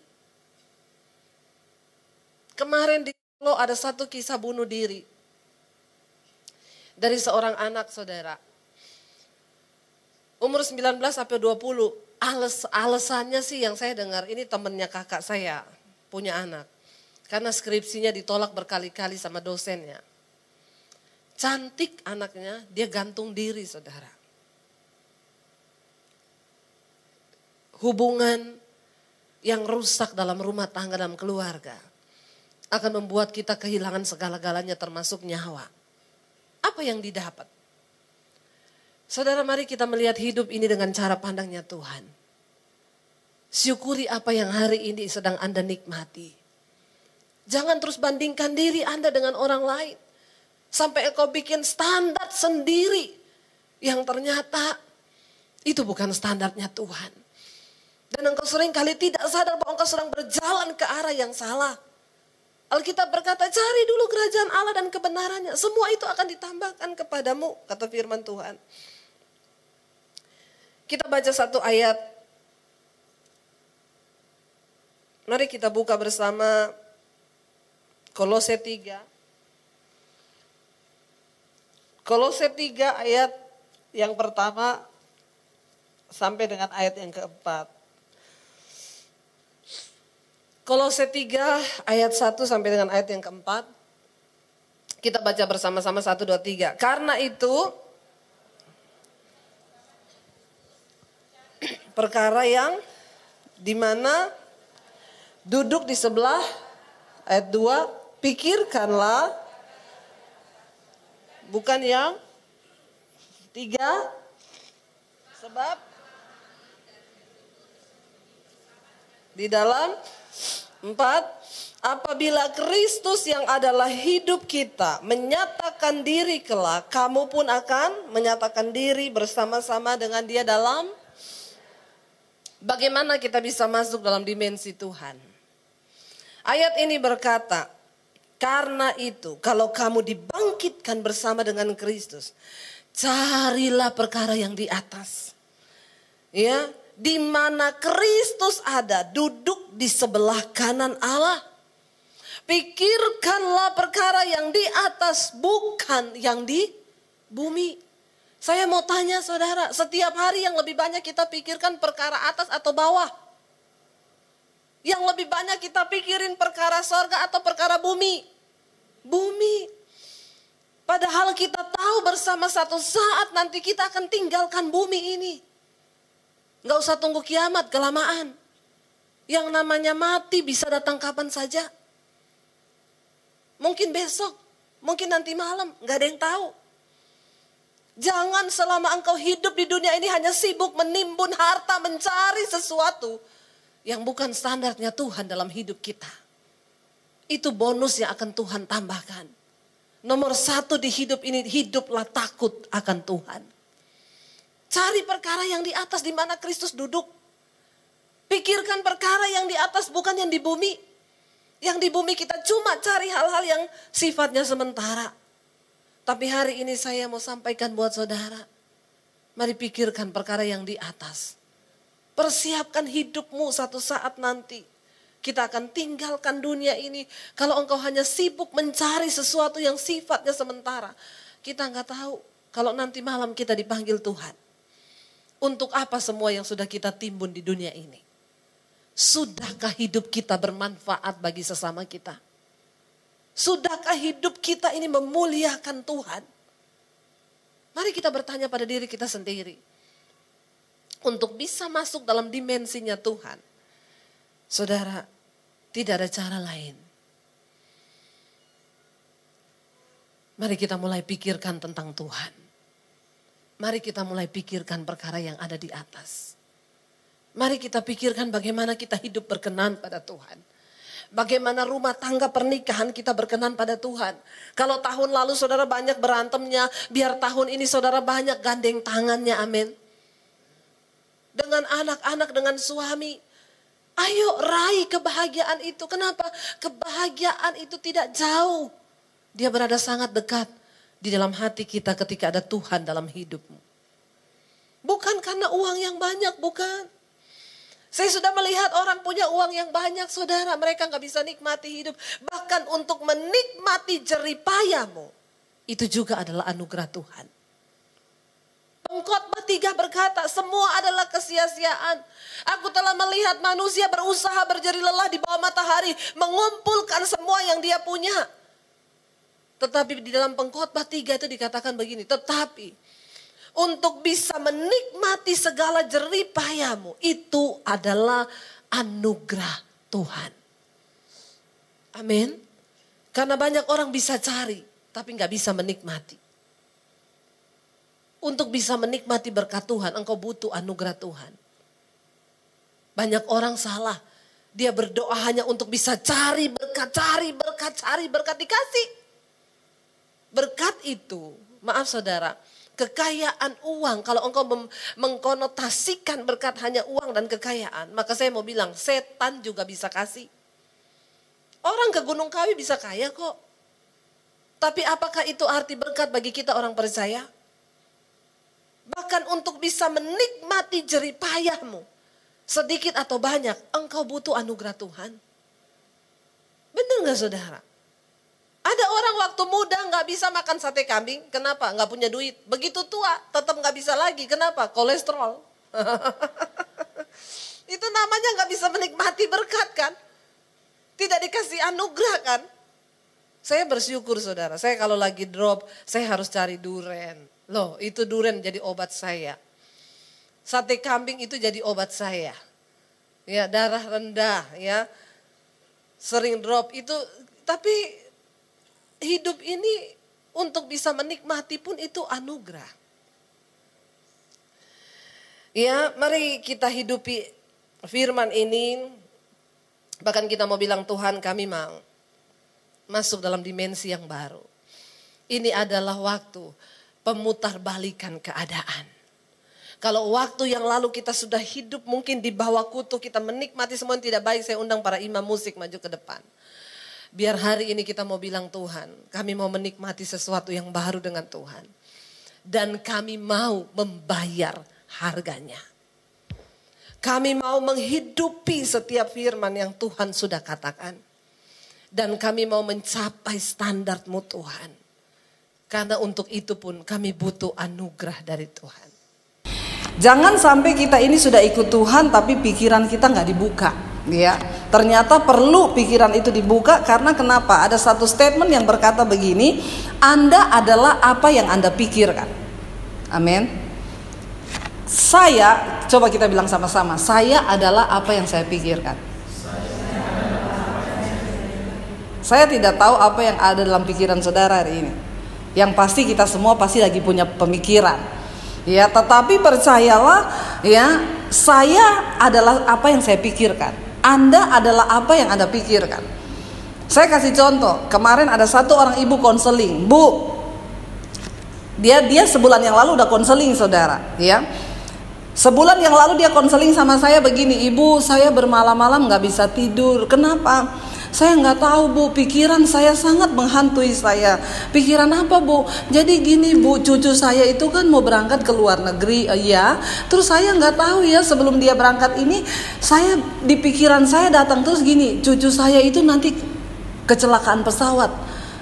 Kemarin di Solo ada satu kisah bunuh diri. Dari seorang anak saudara. Umur 19 sampai 20. Alasannya sih yang saya dengar, ini temennya kakak saya punya anak. Karena skripsinya ditolak berkali-kali sama dosennya. Cantik anaknya, dia gantung diri saudara. Hubungan yang rusak dalam rumah tangga, dalam keluarga. Akan membuat kita kehilangan segala-galanya termasuk nyawa. Apa yang didapat? Saudara, mari kita melihat hidup ini dengan cara pandangnya Tuhan. Syukuri apa yang hari ini sedang Anda nikmati. Jangan terus bandingkan diri Anda dengan orang lain. Sampai engkau bikin standar sendiri. Yang ternyata itu bukan standarnya Tuhan. Dan engkau seringkali tidak sadar bahwa engkau sedang berjalan ke arah yang salah. Alkitab berkata, cari dulu kerajaan Allah dan kebenarannya. Semua itu akan ditambahkan kepadamu, kata firman Tuhan. Kita baca satu ayat. Mari kita buka bersama Kolose 3. Kolose 3 ayat yang pertama sampai dengan ayat yang keempat. Kolose 3 ayat 1 sampai dengan ayat yang keempat. Kita baca bersama-sama 1, 2, 3. Karena itu perkara yang dimana duduk di sebelah, ayat 2, pikirkanlah, bukan yang 3, sebab di dalam 4, apabila Kristus yang adalah hidup kita menyatakan diri kelak, kamu pun akan menyatakan diri bersama-sama dengan Dia dalam. Bagaimana kita bisa masuk dalam dimensi Tuhan? Ayat ini berkata, karena itu kalau kamu dibangkitkan bersama dengan Kristus, carilah perkara yang di atas. Ya, di mana Kristus ada, duduk di sebelah kanan Allah. Pikirkanlah perkara yang di atas, bukan yang di bumi. Saya mau tanya saudara, setiap hari yang lebih banyak kita pikirkan perkara atas atau bawah? Yang lebih banyak kita pikirin perkara sorga atau perkara bumi? Bumi. Padahal kita tahu bersama satu saat nanti kita akan tinggalkan bumi ini. Gak usah tunggu kiamat, kelamaan. Yang namanya mati bisa datang kapan saja. Mungkin besok, mungkin nanti malam, gak ada yang tahu. Jangan selama engkau hidup di dunia ini hanya sibuk menimbun harta, mencari sesuatu yang bukan standarnya Tuhan dalam hidup kita. Itu bonus yang akan Tuhan tambahkan. Nomor 1 di hidup ini, hiduplah takut akan Tuhan. Cari perkara yang di atas di mana Kristus duduk. Pikirkan perkara yang di atas bukan yang di bumi. Yang di bumi kita cuma cari hal-hal yang sifatnya sementara. Tapi hari ini saya mau sampaikan buat saudara. Mari pikirkan perkara yang di atas. Persiapkan hidupmu satu saat nanti. Kita akan tinggalkan dunia ini. Kalau engkau hanya sibuk mencari sesuatu yang sifatnya sementara. Kita nggak tahu kalau nanti malam kita dipanggil Tuhan. Untuk apa semua yang sudah kita timbun di dunia ini? Sudahkah hidup kita bermanfaat bagi sesama kita? Sudahkah hidup kita ini memuliakan Tuhan? Mari kita bertanya pada diri kita sendiri. Untuk bisa masuk dalam dimensinya Tuhan. Saudara, tidak ada cara lain. Mari kita mulai pikirkan tentang Tuhan. Mari kita mulai pikirkan perkara yang ada di atas. Mari kita pikirkan bagaimana kita hidup berkenan pada Tuhan. Bagaimana rumah tangga pernikahan kita berkenan pada Tuhan. Kalau tahun lalu saudara banyak berantemnya, biar tahun ini saudara banyak gandeng tangannya, amin. Dengan anak-anak, dengan suami. Ayo raih kebahagiaan itu. Kenapa? Kebahagiaan itu tidak jauh. Dia berada sangat dekat di dalam hati kita ketika ada Tuhan dalam hidupmu. Bukan karena uang yang banyak, bukan. Saya sudah melihat orang punya uang yang banyak, saudara. Mereka gak bisa nikmati hidup. Bahkan untuk menikmati jeripayamu, itu juga adalah anugerah Tuhan. Pengkhotbah 3 berkata, semua adalah kesia-siaan. Aku telah melihat manusia berusaha berjeri lelah di bawah matahari, mengumpulkan semua yang dia punya. Tetapi di dalam Pengkhotbah 3 itu dikatakan begini, tetapi untuk bisa menikmati segala jeripayamu, itu adalah anugerah Tuhan. Amin. Karena banyak orang bisa cari, tapi gak bisa menikmati. Untuk bisa menikmati berkat Tuhan, engkau butuh anugerah Tuhan. Banyak orang salah. Dia berdoa hanya untuk bisa cari berkat, cari berkat dikasih. Berkat itu, maaf saudara, kekayaan uang. Kalau engkau mengkonotasikan berkat hanya uang dan kekayaan, maka saya mau bilang setan juga bisa kasih. Orang ke Gunung Kawi bisa kaya kok. Tapi apakah itu arti berkat bagi kita orang percaya? Bahkan untuk bisa menikmati jeripayahmu, sedikit atau banyak, engkau butuh anugerah Tuhan. Benar gak saudara? Ada orang waktu muda gak bisa makan sate kambing. Kenapa? Gak punya duit. Begitu tua tetap gak bisa lagi. Kenapa? Kolesterol. Itu namanya gak bisa menikmati berkat kan? Tidak dikasih anugerah kan? Saya bersyukur saudara, saya kalau lagi drop, saya harus cari duren. Loh, itu duren jadi obat saya. Sate kambing itu jadi obat saya. Ya, darah rendah, ya. Sering drop itu, tapi hidup ini untuk bisa menikmati pun itu anugerah. Ya, mari kita hidupi firman ini. Bahkan kita mau bilang, Tuhan, kami mau masuk dalam dimensi yang baru. Ini adalah waktu pemutarbalikan keadaan. Kalau waktu yang lalu kita sudah hidup mungkin di bawah kutuk, kita menikmati semua yang tidak baik, saya undang para imam musik maju ke depan. Biar hari ini kita mau bilang, Tuhan, kami mau menikmati sesuatu yang baru dengan Tuhan. Dan kami mau membayar harganya. Kami mau menghidupi setiap firman yang Tuhan sudah katakan. Dan kami mau mencapai standar-Mu Tuhan. Karena untuk itu pun kami butuh anugerah dari Tuhan. Jangan sampai kita ini sudah ikut Tuhan tapi pikiran kita nggak dibuka. Ya, ternyata perlu pikiran itu dibuka karena kenapa? Ada satu statement yang berkata begini, Anda adalah apa yang Anda pikirkan. Amin. Saya, coba kita bilang sama-sama, saya adalah apa yang saya pikirkan. Saya tidak tahu apa yang ada dalam pikiran saudara hari ini. Yang pasti kita semua pasti lagi punya pemikiran. Ya, tetapi percayalah, ya, saya adalah apa yang saya pikirkan. Anda adalah apa yang Anda pikirkan. Saya kasih contoh, kemarin ada satu orang ibu konseling, Bu. Dia sebulan yang lalu udah konseling saudara, ya. Sebulan yang lalu dia konseling sama saya begini, Ibu, saya bermalam-malam nggak bisa tidur. Kenapa? Saya nggak tahu, Bu, pikiran saya sangat menghantui saya. Pikiran apa, Bu? Jadi gini, Bu, cucu saya itu kan mau berangkat ke luar negeri, ya. Terus saya nggak tahu ya, sebelum dia berangkat ini, saya di pikiran saya datang terus gini, cucu saya itu nanti kecelakaan pesawat,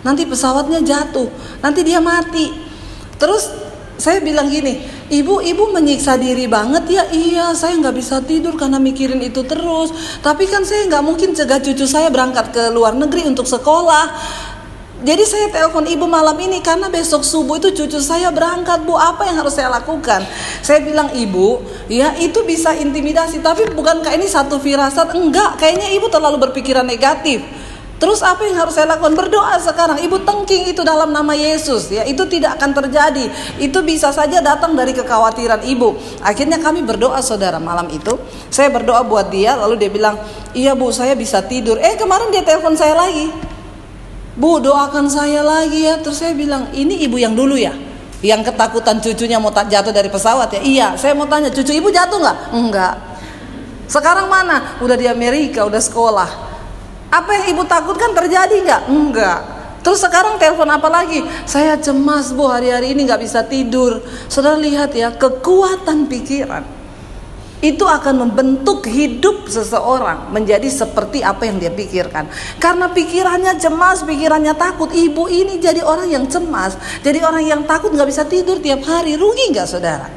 nanti pesawatnya jatuh, nanti dia mati. Terus saya bilang gini, ibu menyiksa diri banget ya. Iya, saya nggak bisa tidur karena mikirin itu terus. Tapi kan saya nggak mungkin cegah cucu saya berangkat ke luar negeri untuk sekolah. Jadi saya telepon ibu malam ini karena besok subuh itu cucu saya berangkat, Bu. Apa yang harus saya lakukan? Saya bilang, Ibu, ya itu bisa intimidasi. Tapi bukankah ini satu firasat? Enggak, kayaknya ibu terlalu berpikiran negatif. Terus apa yang harus saya lakukan? Berdoa sekarang. Ibu tengking itu dalam nama Yesus, ya. Itu tidak akan terjadi. Itu bisa saja datang dari kekhawatiran ibu. Akhirnya kami berdoa saudara malam itu. Saya berdoa buat dia, lalu dia bilang, iya Bu, saya bisa tidur. Kemarin dia telepon saya lagi, Bu, doakan saya lagi ya. Terus saya bilang, ini ibu yang dulu ya, yang ketakutan cucunya mau jatuh dari pesawat ya. Iya, saya mau tanya, cucu ibu jatuh nggak? Enggak. Sekarang mana? Udah di Amerika, udah sekolah. Apa yang ibu takutkan terjadi nggak? Enggak. Terus sekarang telepon apa lagi? Saya cemas, Bu, hari-hari ini nggak bisa tidur. Saudara lihat ya, kekuatan pikiran itu akan membentuk hidup seseorang menjadi seperti apa yang dia pikirkan. Karena pikirannya cemas, pikirannya takut. Ibu ini jadi orang yang cemas, jadi orang yang takut, nggak bisa tidur tiap hari. Rugi nggak saudara?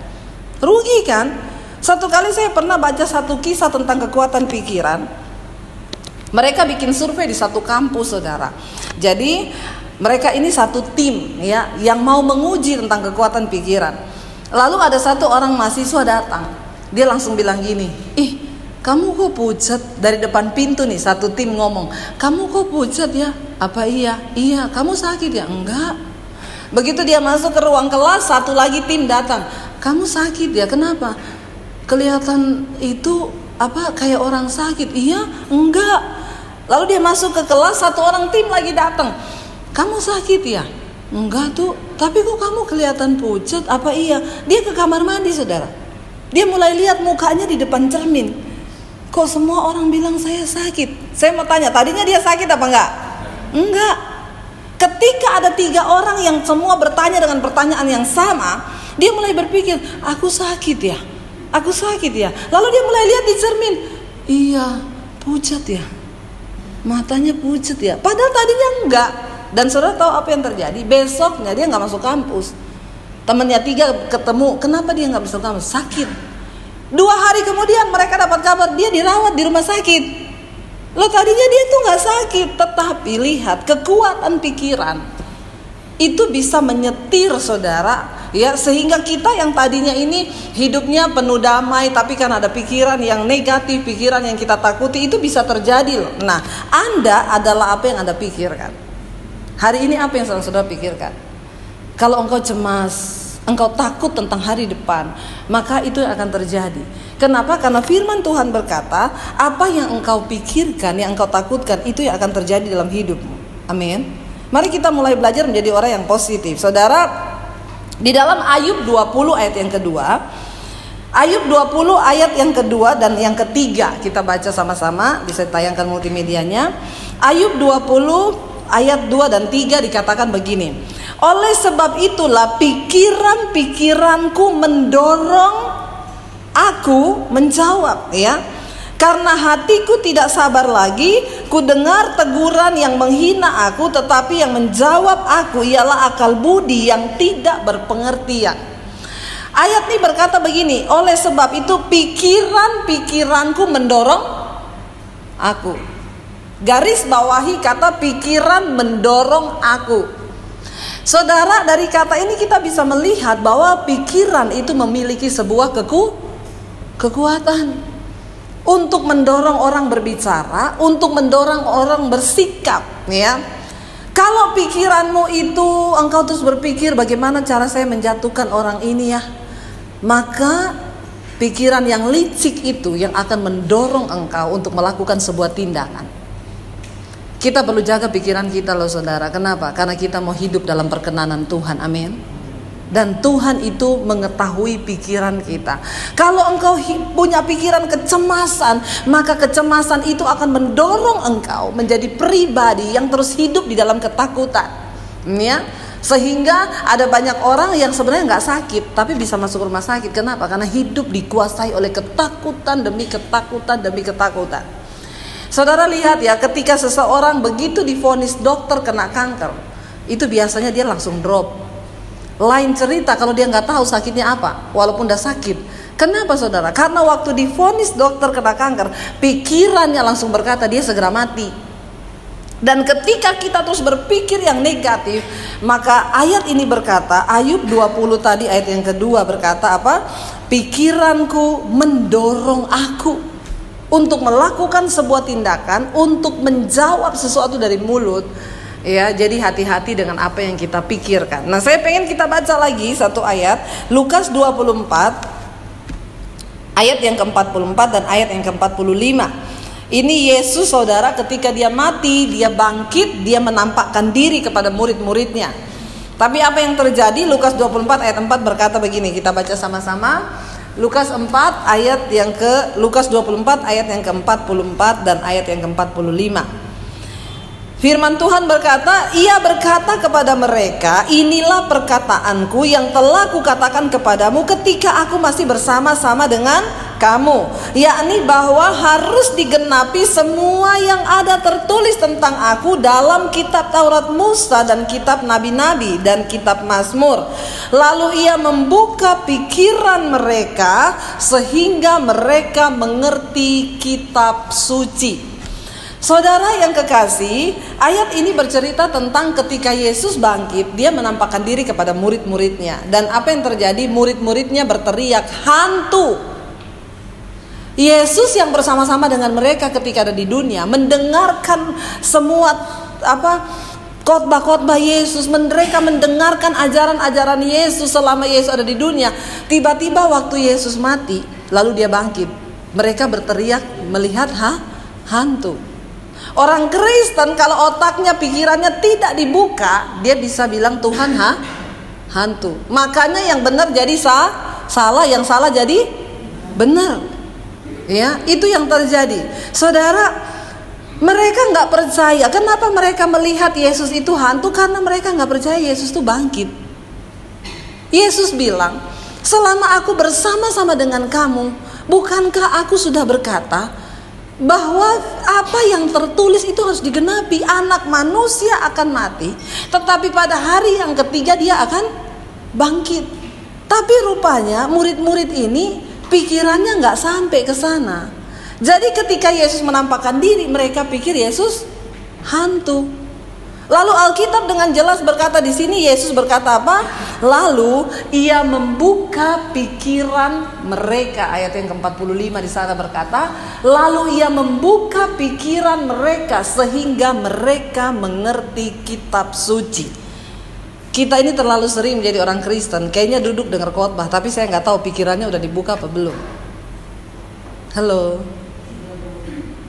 Rugi kan? Satu kali saya pernah baca satu kisah tentang kekuatan pikiran. Mereka bikin survei di satu kampus saudara. Jadi mereka ini satu tim ya, yang mau menguji tentang kekuatan pikiran. Lalu ada satu orang mahasiswa datang. Dia langsung bilang gini, kamu kok pucat? Dari depan pintu nih satu tim ngomong, kamu kok pucat ya? Apa iya? Iya. Kamu sakit ya? Enggak. Begitu dia masuk ke ruang kelas, satu lagi tim datang, kamu sakit ya? Kenapa? Kelihatan itu kayak orang sakit. Iya? Enggak. Lalu dia masuk ke kelas, satu orang tim lagi datang, kamu sakit ya? Enggak tuh. Tapi kok kamu kelihatan pucat? Apa iya? Dia ke kamar mandi saudara. Dia mulai lihat mukanya di depan cermin. Kok semua orang bilang saya sakit? Saya mau tanya, tadinya dia sakit apa enggak? Enggak. Ketika ada 3 orang yang semua bertanya dengan pertanyaan yang sama, dia mulai berpikir, aku sakit ya? Aku sakit ya? Lalu dia mulai lihat di cermin, iya, pucat ya? Matanya pucat ya? Padahal tadinya enggak. Dan saudara tahu apa yang terjadi? Besoknya dia nggak masuk kampus. Temannya 3 ketemu, kenapa dia nggak masuk kampus? Sakit. 2 hari kemudian mereka dapat kabar dia dirawat di rumah sakit. Loh, tadinya dia tuh nggak sakit, tetapi lihat kekuatan pikiran itu bisa menyetir saudara, ya, sehingga kita yang tadinya ini hidupnya penuh damai, tapi kan ada pikiran yang negatif, pikiran yang kita takuti, itu bisa terjadi loh. Nah, Anda adalah apa yang Anda pikirkan. Hari ini apa yang saudara pikirkan? Kalau engkau cemas, engkau takut tentang hari depan, maka itu akan terjadi. Kenapa? Karena firman Tuhan berkata, apa yang engkau pikirkan, yang engkau takutkan, itu yang akan terjadi dalam hidupmu. Amin. Mari kita mulai belajar menjadi orang yang positif. Saudara, di dalam Ayub 20 ayat yang kedua, Ayub 20 ayat yang kedua dan yang ketiga, kita baca sama-sama, bisa tayangkan multimedianya. Ayub 20 ayat 2 dan 3 dikatakan begini. Oleh sebab itulah pikiran-pikiranku mendorong aku menjawab, ya. Karena hatiku tidak sabar lagi, ku dengar teguran yang menghina aku, tetapi yang menjawab aku ialah akal budi yang tidak berpengertian. Ayat ini berkata begini, oleh sebab itu pikiran-pikiranku mendorong aku. Garis bawahi kata pikiran mendorong aku. Saudara, dari kata ini kita bisa melihat bahwa pikiran itu memiliki sebuah kekuatan untuk mendorong orang berbicara, untuk mendorong orang bersikap, ya. Kalau pikiranmu itu engkau terus berpikir bagaimana cara saya menjatuhkan orang ini, ya, maka pikiran yang licik itu yang akan mendorong engkau untuk melakukan sebuah tindakan. Kita perlu jaga pikiran kita loh saudara. Kenapa? Karena kita mau hidup dalam perkenanan Tuhan. Amin. Dan Tuhan itu mengetahui pikiran kita. Kalau engkau punya pikiran kecemasan, maka kecemasan itu akan mendorong engkau menjadi pribadi yang terus hidup di dalam ketakutan, ya. Sehingga ada banyak orang yang sebenarnya nggak sakit tapi bisa masuk rumah sakit. Kenapa? Karena hidup dikuasai oleh ketakutan demi ketakutan demi ketakutan. Saudara lihat ya, ketika seseorang begitu divonis dokter kena kanker, itu biasanya dia langsung drop. Lain cerita kalau dia nggak tahu sakitnya apa, walaupun udah sakit. Kenapa saudara? Karena waktu divonis dokter kena kanker, pikirannya langsung berkata dia segera mati. Dan ketika kita terus berpikir yang negatif, maka ayat ini berkata, Ayub 20 tadi ayat yang kedua berkata apa? Pikiranku mendorong aku untuk melakukan sebuah tindakan, untuk menjawab sesuatu dari mulut, ya. Jadi hati-hati dengan apa yang kita pikirkan. Nah, saya pengen kita baca lagi satu ayat, Lukas 24 ayat yang ke-44 dan ayat yang ke-45. Ini Yesus saudara, ketika dia mati, dia bangkit, dia menampakkan diri kepada murid-muridnya. Tapi apa yang terjadi? Lukas 24 ayat 4 berkata begini, kita baca sama-sama. Lukas 24 ayat yang ke-44 dan ayat yang ke-45. Firman Tuhan berkata, ia berkata kepada mereka, inilah perkataanku yang telah kukatakan kepadamu ketika aku masih bersama-sama dengan kamu, yakni bahwa harus digenapi semua yang ada tertulis tentang aku dalam kitab Taurat Musa dan kitab Nabi-Nabi dan kitab Mazmur. Lalu ia membuka pikiran mereka sehingga mereka mengerti kitab suci. Saudara yang kekasih, ayat ini bercerita tentang ketika Yesus bangkit, dia menampakkan diri kepada murid-muridnya. Dan apa yang terjadi? Murid-muridnya berteriak, hantu. Yesus yang bersama-sama dengan mereka ketika ada di dunia, mendengarkan semua khotbah-khotbah Yesus, mereka mendengarkan ajaran-ajaran Yesus selama Yesus ada di dunia. Tiba-tiba waktu Yesus mati, lalu dia bangkit, mereka berteriak melihat hantu. Orang Kristen kalau otaknya, pikirannya tidak dibuka, dia bisa bilang Tuhan hantu. Makanya yang benar jadi salah, yang salah jadi benar. Ya, itu yang terjadi. Saudara, mereka nggak percaya. Kenapa mereka melihat Yesus itu hantu? Karena mereka nggak percaya Yesus itu bangkit. Yesus bilang, selama aku bersama-sama dengan kamu, bukankah aku sudah berkata bahwa apa yang tertulis itu harus digenapi? Anak manusia akan mati, tetapi pada hari yang ketiga dia akan bangkit. Tapi rupanya murid-murid ini pikirannya nggak sampai ke sana. Jadi ketika Yesus menampakkan diri, mereka pikir Yesus hantu. Lalu Alkitab dengan jelas berkata di sini, Yesus berkata apa? Lalu ia membuka pikiran mereka. Ayat yang ke-45 di sana berkata, lalu ia membuka pikiran mereka sehingga mereka mengerti kitab suci. Kita ini terlalu sering menjadi orang Kristen, kayaknya duduk dengar khotbah, tapi saya nggak tahu pikirannya udah dibuka apa belum. Halo.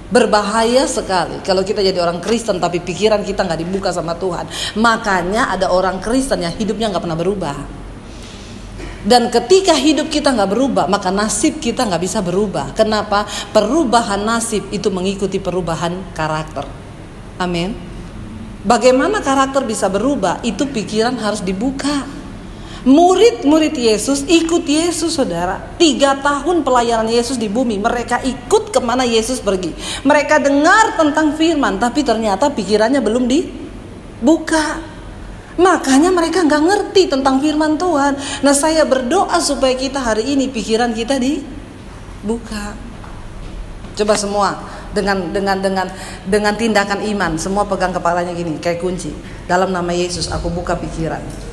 Berbahaya sekali kalau kita jadi orang Kristen tapi pikiran kita nggak dibuka sama Tuhan. Makanya ada orang Kristen yang hidupnya nggak pernah berubah. Dan ketika hidup kita nggak berubah, maka nasib kita nggak bisa berubah. Kenapa? Perubahan nasib itu mengikuti perubahan karakter. Amin. Bagaimana karakter bisa berubah? Itu pikiran harus dibuka. Murid-murid Yesus ikut Yesus, saudara. 3 tahun pelayanan Yesus di bumi, mereka ikut kemana Yesus pergi. Mereka dengar tentang firman, tapi ternyata pikirannya belum dibuka. Makanya mereka nggak ngerti tentang firman Tuhan. Nah, saya berdoa supaya kita hari ini pikiran kita dibuka. Coba semua dengan tindakan iman, semua pegang kepalanya gini, kayak kunci. Dalam nama Yesus, aku buka pikiran.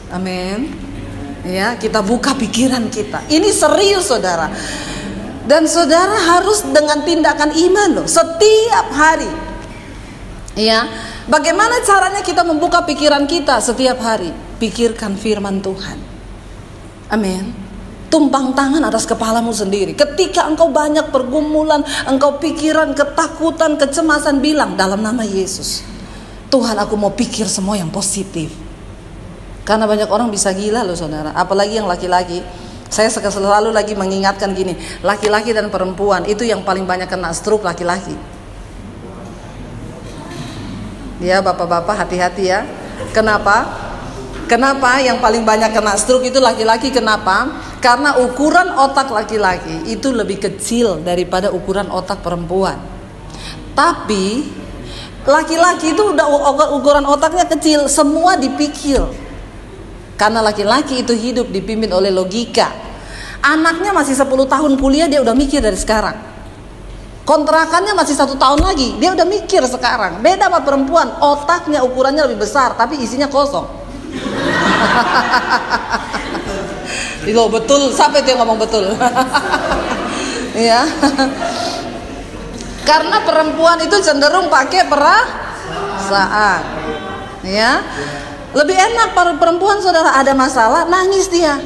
Amin. Ya, kita buka pikiran kita. Ini serius, saudara. Dan saudara harus dengan tindakan iman loh, setiap hari. Ya, bagaimana caranya kita membuka pikiran kita setiap hari? Pikirkan firman Tuhan. Amin. Tumpang tangan atas kepalamu sendiri. Ketika engkau banyak pergumulan, engkau pikiran, ketakutan, kecemasan, bilang dalam nama Yesus, Tuhan, aku mau pikir semua yang positif. Karena banyak orang bisa gila loh, saudara. Apalagi yang laki-laki. Saya selalu lagi mengingatkan gini, laki-laki dan perempuan itu yang paling banyak kena stroke laki-laki. Ya, bapak-bapak hati-hati ya. Kenapa? Kenapa yang paling banyak kena stroke itu laki-laki? Kenapa? Karena ukuran otak laki-laki itu lebih kecil daripada ukuran otak perempuan. Tapi laki-laki itu udah ukuran otaknya kecil, semua dipikir. Karena laki-laki itu hidup dipimpin oleh logika. Anaknya masih 10 tahun kuliah, dia udah mikir dari sekarang. Kontrakannya masih 1 tahun lagi, dia udah mikir sekarang. Beda sama perempuan, otaknya ukurannya lebih besar tapi isinya kosong. Itu betul, siapa itu yang ngomong betul? Ya. Karena perempuan itu cenderung pakai perasaan. Ya. Lebih enak para perempuan, saudara, ada masalah nangis dia.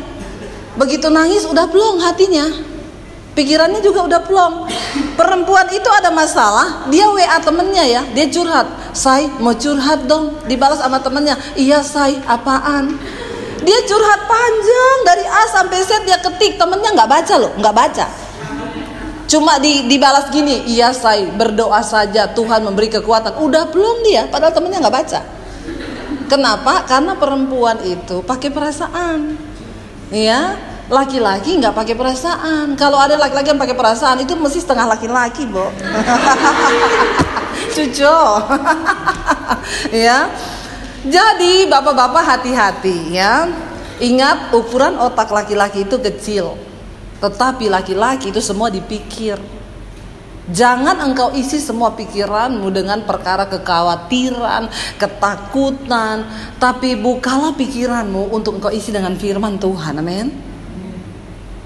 Begitu nangis udah plong hatinya, pikirannya juga udah plong. Perempuan itu ada masalah, dia WA temennya ya, dia curhat, "Say, mau curhat dong." Dibalas sama temennya, "Iya say, apaan?" Dia curhat panjang dari A sampai Z, dia ketik, temennya nggak baca loh, nggak baca. Cuma dibalas gini, "Iya say, berdoa saja Tuhan memberi kekuatan." Udah plong dia, padahal temennya nggak baca. Kenapa? Karena perempuan itu pakai perasaan. Ya, laki-laki nggak pakai perasaan. Kalau ada laki-laki yang pakai perasaan itu mesti setengah laki-laki, Bo. Cucu. Ya. Jadi bapak-bapak hati-hati ya. Ingat, ukuran otak laki-laki itu kecil. Tetapi laki-laki itu semua dipikir. Jangan engkau isi semua pikiranmu dengan perkara kekhawatiran, ketakutan, tapi bukalah pikiranmu untuk engkau isi dengan firman Tuhan. Amin.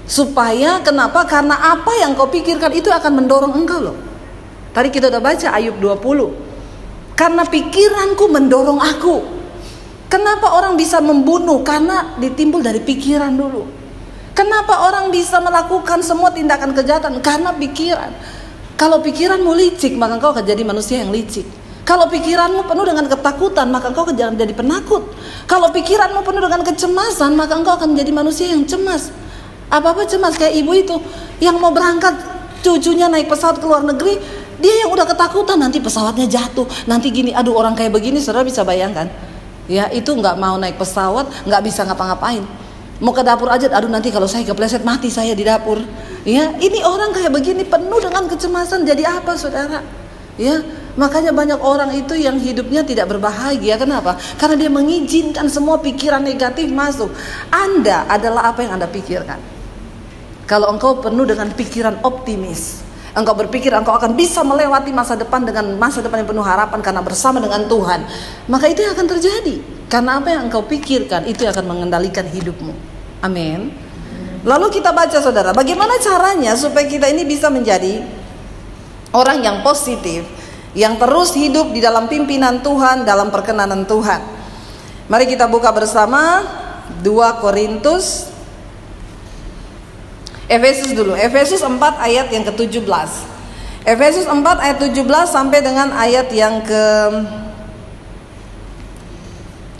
Supaya kenapa? Karena apa yang kau pikirkan itu akan mendorong engkau loh. Tadi kita udah baca Ayub 20. Karena pikiranku mendorong aku. Kenapa orang bisa membunuh? Karena ditimbul dari pikiran dulu. Kenapa orang bisa melakukan semua tindakan kejahatan? Karena pikiran. Kalau pikiranmu licik, maka engkau akan jadi manusia yang licik. Kalau pikiranmu penuh dengan ketakutan, maka engkau akan jadi penakut. Kalau pikiranmu penuh dengan kecemasan, maka engkau akan menjadi manusia yang cemas. Apa-apa cemas, kayak ibu itu yang mau berangkat, cucunya naik pesawat ke luar negeri, dia yang udah ketakutan, nanti pesawatnya jatuh, nanti gini, aduh orang kayak begini, saudara bisa bayangkan. Ya, itu nggak mau naik pesawat, nggak bisa ngapa-ngapain. Mau ke dapur aja, aduh nanti kalau saya kepleset mati saya di dapur. Ya, ini orang kayak begini penuh dengan kecemasan, jadi apa, saudara? Ya, makanya banyak orang itu yang hidupnya tidak berbahagia. Kenapa? Karena dia mengizinkan semua pikiran negatif masuk. Anda adalah apa yang Anda pikirkan. Kalau engkau penuh dengan pikiran optimis, engkau berpikir engkau akan bisa melewati masa depan dengan masa depan yang penuh harapan karena bersama dengan Tuhan, maka itu yang akan terjadi. Karena apa yang engkau pikirkan itu yang akan mengendalikan hidupmu. Amin. Lalu kita baca saudara, bagaimana caranya supaya kita ini bisa menjadi orang yang positif, yang terus hidup di dalam pimpinan Tuhan, dalam perkenanan Tuhan. Mari kita buka bersama 2 Korintus, Efesus dulu, Efesus 4 ayat yang ke-17. Efesus 4 ayat 17 sampai dengan ayat yang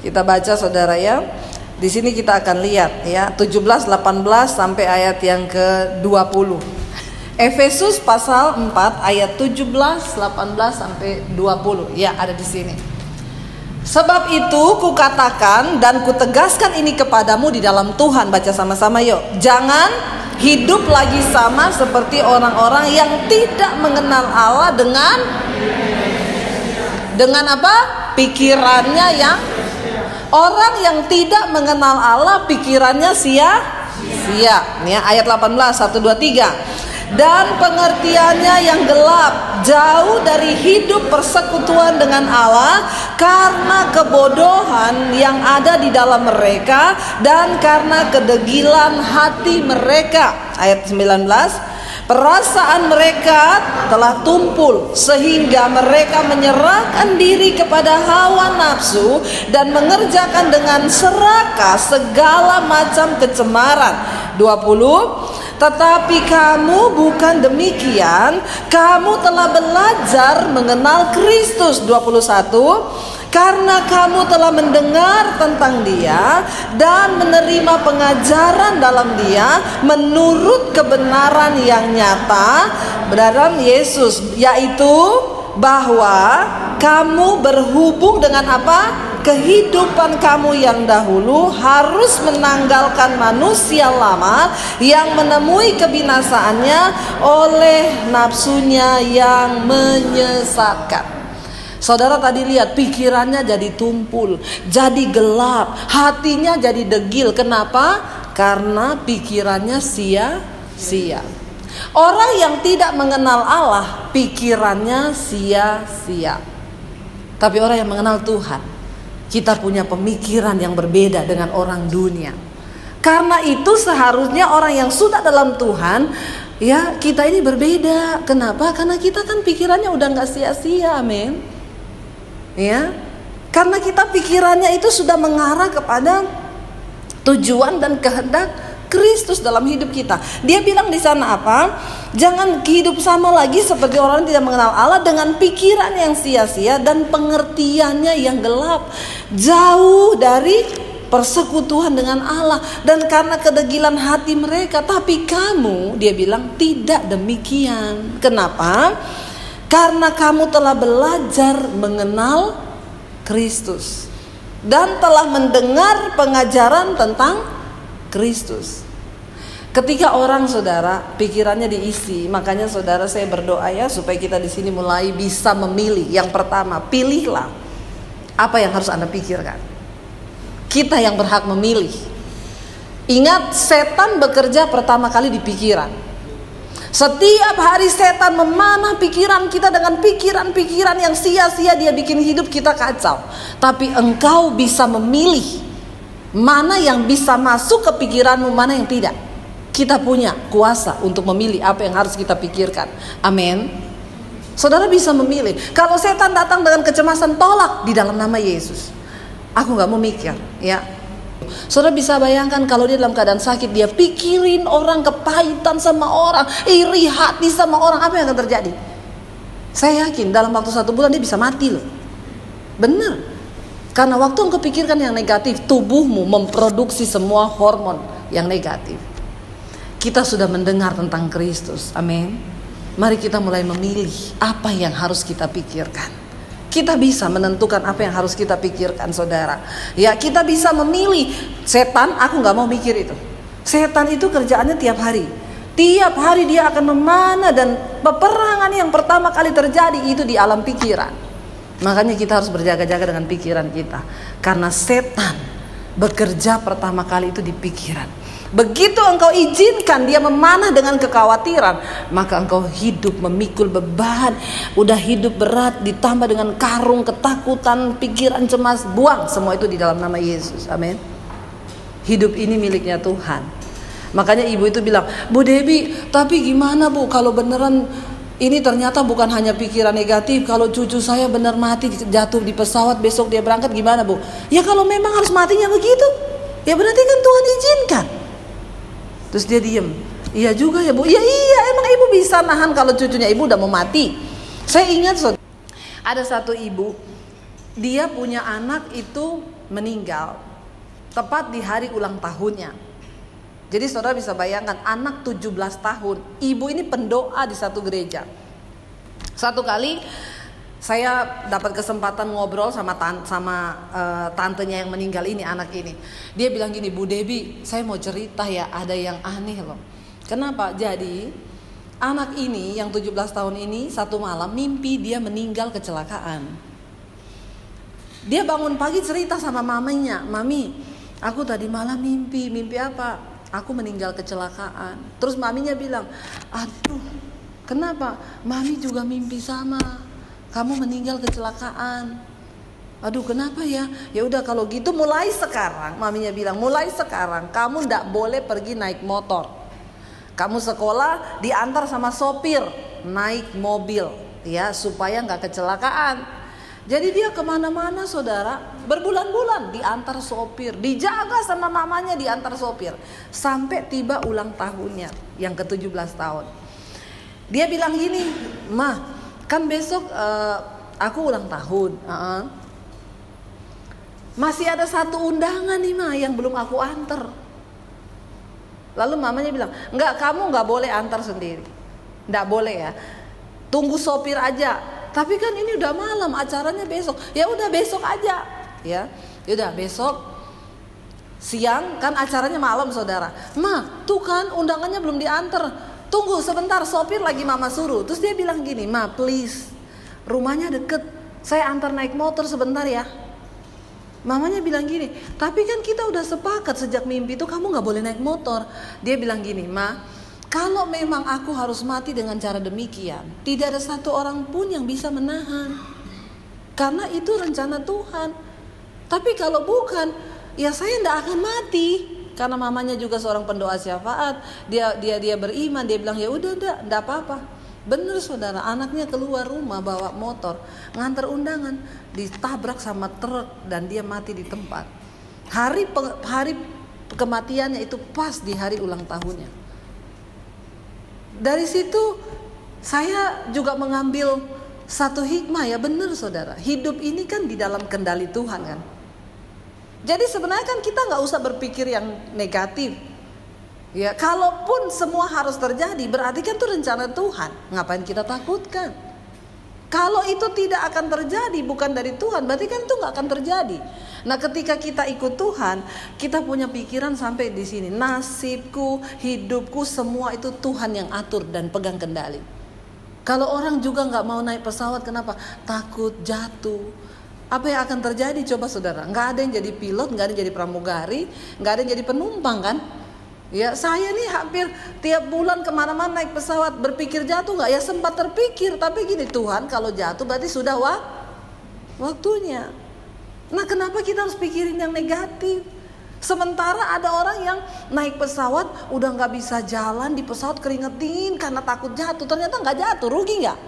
kita baca saudara ya. Di sini kita akan lihat ya, 17, 18 sampai ayat yang ke-20. Efesus pasal 4 ayat 17, 18 sampai 20. Ya, ada di sini. Sebab itu kukatakan dan kutegaskan ini kepadamu di dalam Tuhan. Baca sama-sama yuk. Jangan hidup lagi sama seperti orang-orang yang tidak mengenal Allah dengan apa? Pikirannya yang orang yang tidak mengenal Allah pikirannya sia-sia. Ya, ayat 18 1 2 3. Dan pengertiannya yang gelap, jauh dari hidup persekutuan dengan Allah karena kebodohan yang ada di dalam mereka dan karena kedegilan hati mereka. Ayat 19. Perasaan mereka telah tumpul sehingga mereka menyerahkan diri kepada hawa nafsu dan mengerjakan dengan serakah segala macam kecemaran. 20. Tetapi kamu bukan demikian, kamu telah belajar mengenal Kristus. 21. Karena kamu telah mendengar tentang Dia dan menerima pengajaran dalam Dia menurut kebenaran yang nyata dalam Yesus, yaitu bahwa kamu berhubung dengan apa? Kehidupan kamu yang dahulu harus menanggalkan manusia lama yang menemui kebinasaannya oleh nafsunya yang menyesatkan. Saudara tadi lihat pikirannya jadi tumpul, jadi gelap, hatinya jadi degil. Kenapa? Karena pikirannya sia-sia. Orang yang tidak mengenal Allah pikirannya sia-sia. Tapi orang yang mengenal Tuhan, kita punya pemikiran yang berbeda dengan orang dunia. Karena itu seharusnya orang yang sudah dalam Tuhan, ya kita ini berbeda. Kenapa? Karena kita kan pikirannya udah gak sia-sia, amin. Ya, karena kita pikirannya itu sudah mengarah kepada tujuan dan kehendak Kristus dalam hidup kita. Dia bilang di sana apa? Jangan hidup sama lagi seperti orang yang tidak mengenal Allah dengan pikiran yang sia-sia dan pengertiannya yang gelap, jauh dari persekutuan dengan Allah dan karena kedegilan hati mereka. Tapi kamu, dia bilang tidak demikian. Kenapa? Karena kamu telah belajar mengenal Kristus dan telah mendengar pengajaran tentang Kristus. Ketika orang saudara pikirannya diisi, makanya saudara saya berdoa ya supaya kita di sini mulai bisa memilih. Yang pertama, pilihlah apa yang harus Anda pikirkan. Kita yang berhak memilih. Ingat, setan bekerja pertama kali di pikiran. Setiap hari setan memanah pikiran kita dengan pikiran-pikiran yang sia-sia. Dia bikin hidup kita kacau. Tapi engkau bisa memilih mana yang bisa masuk ke pikiranmu, mana yang tidak. Kita punya kuasa untuk memilih apa yang harus kita pikirkan. Amin. Saudara bisa memilih. Kalau setan datang dengan kecemasan, tolak di dalam nama Yesus. Aku gak mau mikir ya. Saudara bisa bayangkan kalau dia dalam keadaan sakit, dia pikirin orang, kepahitan sama orang, iri hati sama orang, apa yang akan terjadi? Saya yakin dalam waktu 1 bulan dia bisa mati loh. Benar. Karena waktu engkau pikirkan yang negatif, tubuhmu memproduksi semua hormon yang negatif. Kita sudah mendengar tentang Kristus, amin. Mari kita mulai memilih apa yang harus kita pikirkan. Kita bisa menentukan apa yang harus kita pikirkan, saudara. Ya, kita bisa memilih. Setan, aku gak mau mikir itu. Setan itu kerjaannya tiap hari. Tiap hari dia akan memanah, dan peperangan yang pertama kali terjadi itu di alam pikiran. Makanya kita harus berjaga-jaga dengan pikiran kita. Karena setan bekerja pertama kali itu di pikiran. Begitu engkau izinkan dia memanah dengan kekhawatiran, maka engkau hidup memikul beban. Udah hidup berat ditambah dengan karung ketakutan, pikiran cemas, buang semua itu di dalam nama Yesus. Amin. Hidup ini miliknya Tuhan. Makanya ibu itu bilang, Bu Debbie, tapi gimana Bu kalau beneran ini ternyata bukan hanya pikiran negatif, kalau cucu saya benar mati jatuh di pesawat besok dia berangkat gimana Bu? Ya kalau memang harus matinya begitu, ya berarti kan Tuhan izinkan. Terus dia diem. Iya juga ya Bu. Iya emang ibu bisa nahan kalau cucunya ibu udah mau mati. Saya ingat ada satu ibu, dia punya anak itu meninggal tepat di hari ulang tahunnya. Jadi saudara bisa bayangkan, anak 17 tahun, ibu ini pendoa di satu gereja. Satu kali saya dapat kesempatan ngobrol sama tantenya yang meninggal ini, anak ini. Dia bilang gini, Bu Debbie, saya mau cerita ya, ada yang aneh loh. Kenapa? Jadi anak ini yang 17 tahun ini satu malam mimpi dia meninggal kecelakaan. Dia bangun pagi cerita sama mamanya, Mami, aku tadi malam mimpi apa? Aku meninggal kecelakaan. Terus maminya bilang, aduh, kenapa? Mami juga mimpi sama. Kamu meninggal kecelakaan. Aduh, kenapa ya? Ya udah kalau gitu mulai sekarang, maminya bilang, mulai sekarang kamu ndak boleh pergi naik motor. Kamu sekolah diantar sama sopir naik mobil, ya supaya nggak kecelakaan. Jadi dia kemana-mana saudara, berbulan-bulan diantar sopir, dijaga sama mamanya diantar sopir, sampai tiba ulang tahunnya yang ke-17 tahun. Dia bilang gini, Ma, kan besok aku ulang tahun, masih ada satu undangan nih Ma yang belum aku antar. Lalu mamanya bilang, enggak, kamu enggak boleh antar sendiri, enggak boleh ya, tunggu sopir aja. Tapi kan ini udah malam, acaranya besok. Ya udah besok aja, ya. Udah besok siang, kan acaranya malam saudara. Ma, tuh kan undangannya belum diantar. Tunggu sebentar, sopir lagi mama suruh. Terus dia bilang gini, Ma please, rumahnya deket, saya antar naik motor sebentar ya. Mamanya bilang gini, tapi kan kita udah sepakat sejak mimpi itu kamu gak boleh naik motor. Dia bilang gini, Ma, kalau memang aku harus mati dengan cara demikian, tidak ada satu orang pun yang bisa menahan, karena itu rencana Tuhan. Tapi kalau bukan, ya saya tidak akan mati. Karena mamanya juga seorang pendoa syafaat, dia beriman, dia bilang ya udah enggak apa-apa. Bener saudara, anaknya keluar rumah bawa motor, ngantar undangan, ditabrak sama truk dan dia mati di tempat. Hari kematiannya itu pas di hari ulang tahunnya. Dari situ saya juga mengambil satu hikmah, ya benar saudara, hidup ini kan di dalam kendali Tuhan kan. Jadi sebenarnya kan kita gak usah berpikir yang negatif. Ya kalaupun semua harus terjadi, berarti kan itu rencana Tuhan. Ngapain kita takutkan? Kalau itu tidak akan terjadi, bukan dari Tuhan, berarti kan itu gak akan terjadi. Nah ketika kita ikut Tuhan, kita punya pikiran sampai di sini, nasibku, hidupku, semua itu Tuhan yang atur dan pegang kendali. Kalau orang juga gak mau naik pesawat, kenapa? Takut jatuh. Apa yang akan terjadi coba saudara? Gak ada yang jadi pilot, gak ada yang jadi pramugari, gak ada yang jadi penumpang kan? Ya saya nih hampir tiap bulan kemana-mana naik pesawat, berpikir jatuh nggak? Ya sempat terpikir, tapi gini, Tuhan kalau jatuh berarti sudah waktunya. Nah kenapa kita harus pikirin yang negatif? Sementara ada orang yang naik pesawat udah nggak bisa jalan di pesawat, keringetin karena takut jatuh, ternyata nggak jatuh, rugi nggak?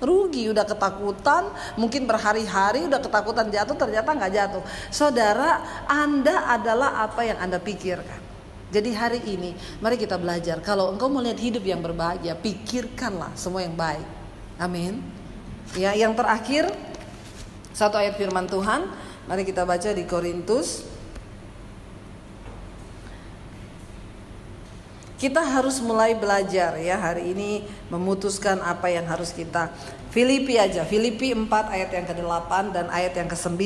Rugi, udah ketakutan, mungkin berhari-hari udah ketakutan jatuh, ternyata nggak jatuh. Saudara, Anda adalah apa yang Anda pikirkan. Jadi hari ini mari kita belajar, kalau engkau mau lihat hidup yang berbahagia, pikirkanlah semua yang baik. Amin. Ya, yang terakhir satu ayat firman Tuhan, mari kita baca di Korintus. Kita harus mulai belajar ya hari ini, memutuskan apa yang harus kita. Filipi aja, Filipi 4 ayat yang ke-8 dan ayat yang ke-9.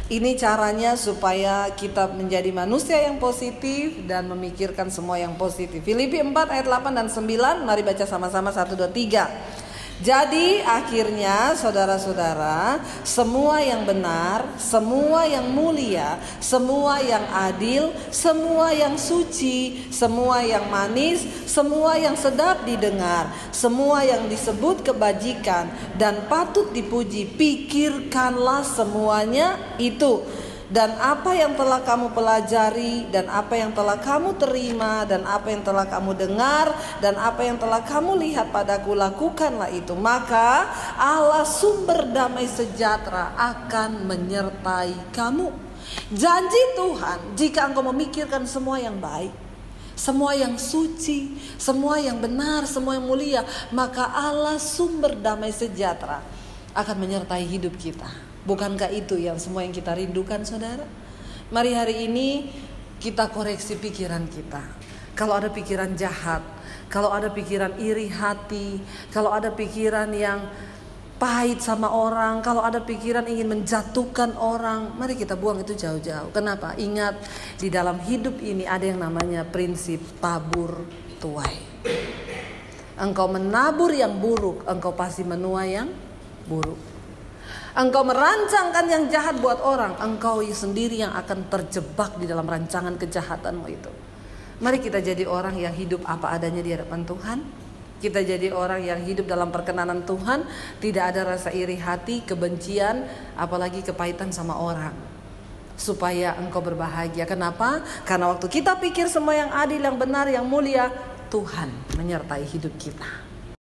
Ini caranya supaya kita menjadi manusia yang positif dan memikirkan semua yang positif. Filipi 4 ayat 8 dan 9, mari baca sama-sama 1, 2, 3. Jadi akhirnya saudara-saudara, semua yang benar, semua yang mulia, semua yang adil, semua yang suci, semua yang manis, semua yang sedap didengar, semua yang disebut kebajikan dan patut dipuji, pikirkanlah semuanya itu. Dan apa yang telah kamu pelajari, dan apa yang telah kamu terima, dan apa yang telah kamu dengar, dan apa yang telah kamu lihat padaku, lakukanlah itu. Maka Allah sumber damai sejahtera akan menyertai kamu. Janji Tuhan, jika engkau memikirkan semua yang baik, semua yang suci, semua yang benar, semua yang mulia, maka Allah sumber damai sejahtera akan menyertai hidup kita. Bukankah itu yang semua yang kita rindukan, saudara? Mari hari ini kita koreksi pikiran kita. Kalau ada pikiran jahat, kalau ada pikiran iri hati, kalau ada pikiran yang pahit sama orang, kalau ada pikiran ingin menjatuhkan orang, mari kita buang itu jauh-jauh. Kenapa? Ingat, di dalam hidup ini ada yang namanya prinsip tabur tuai. Engkau menabur yang buruk, engkau pasti menuai yang buruk. Engkau merancangkan yang jahat buat orang, engkau sendiri yang akan terjebak di dalam rancangan kejahatanmu itu. Mari kita jadi orang yang hidup apa adanya di hadapan Tuhan. Kita jadi orang yang hidup dalam perkenanan Tuhan. Tidak ada rasa iri hati, kebencian, apalagi kepahitan sama orang. Supaya engkau berbahagia. Kenapa? Karena waktu kita pikir semua yang adil, yang benar, yang mulia, Tuhan menyertai hidup kita.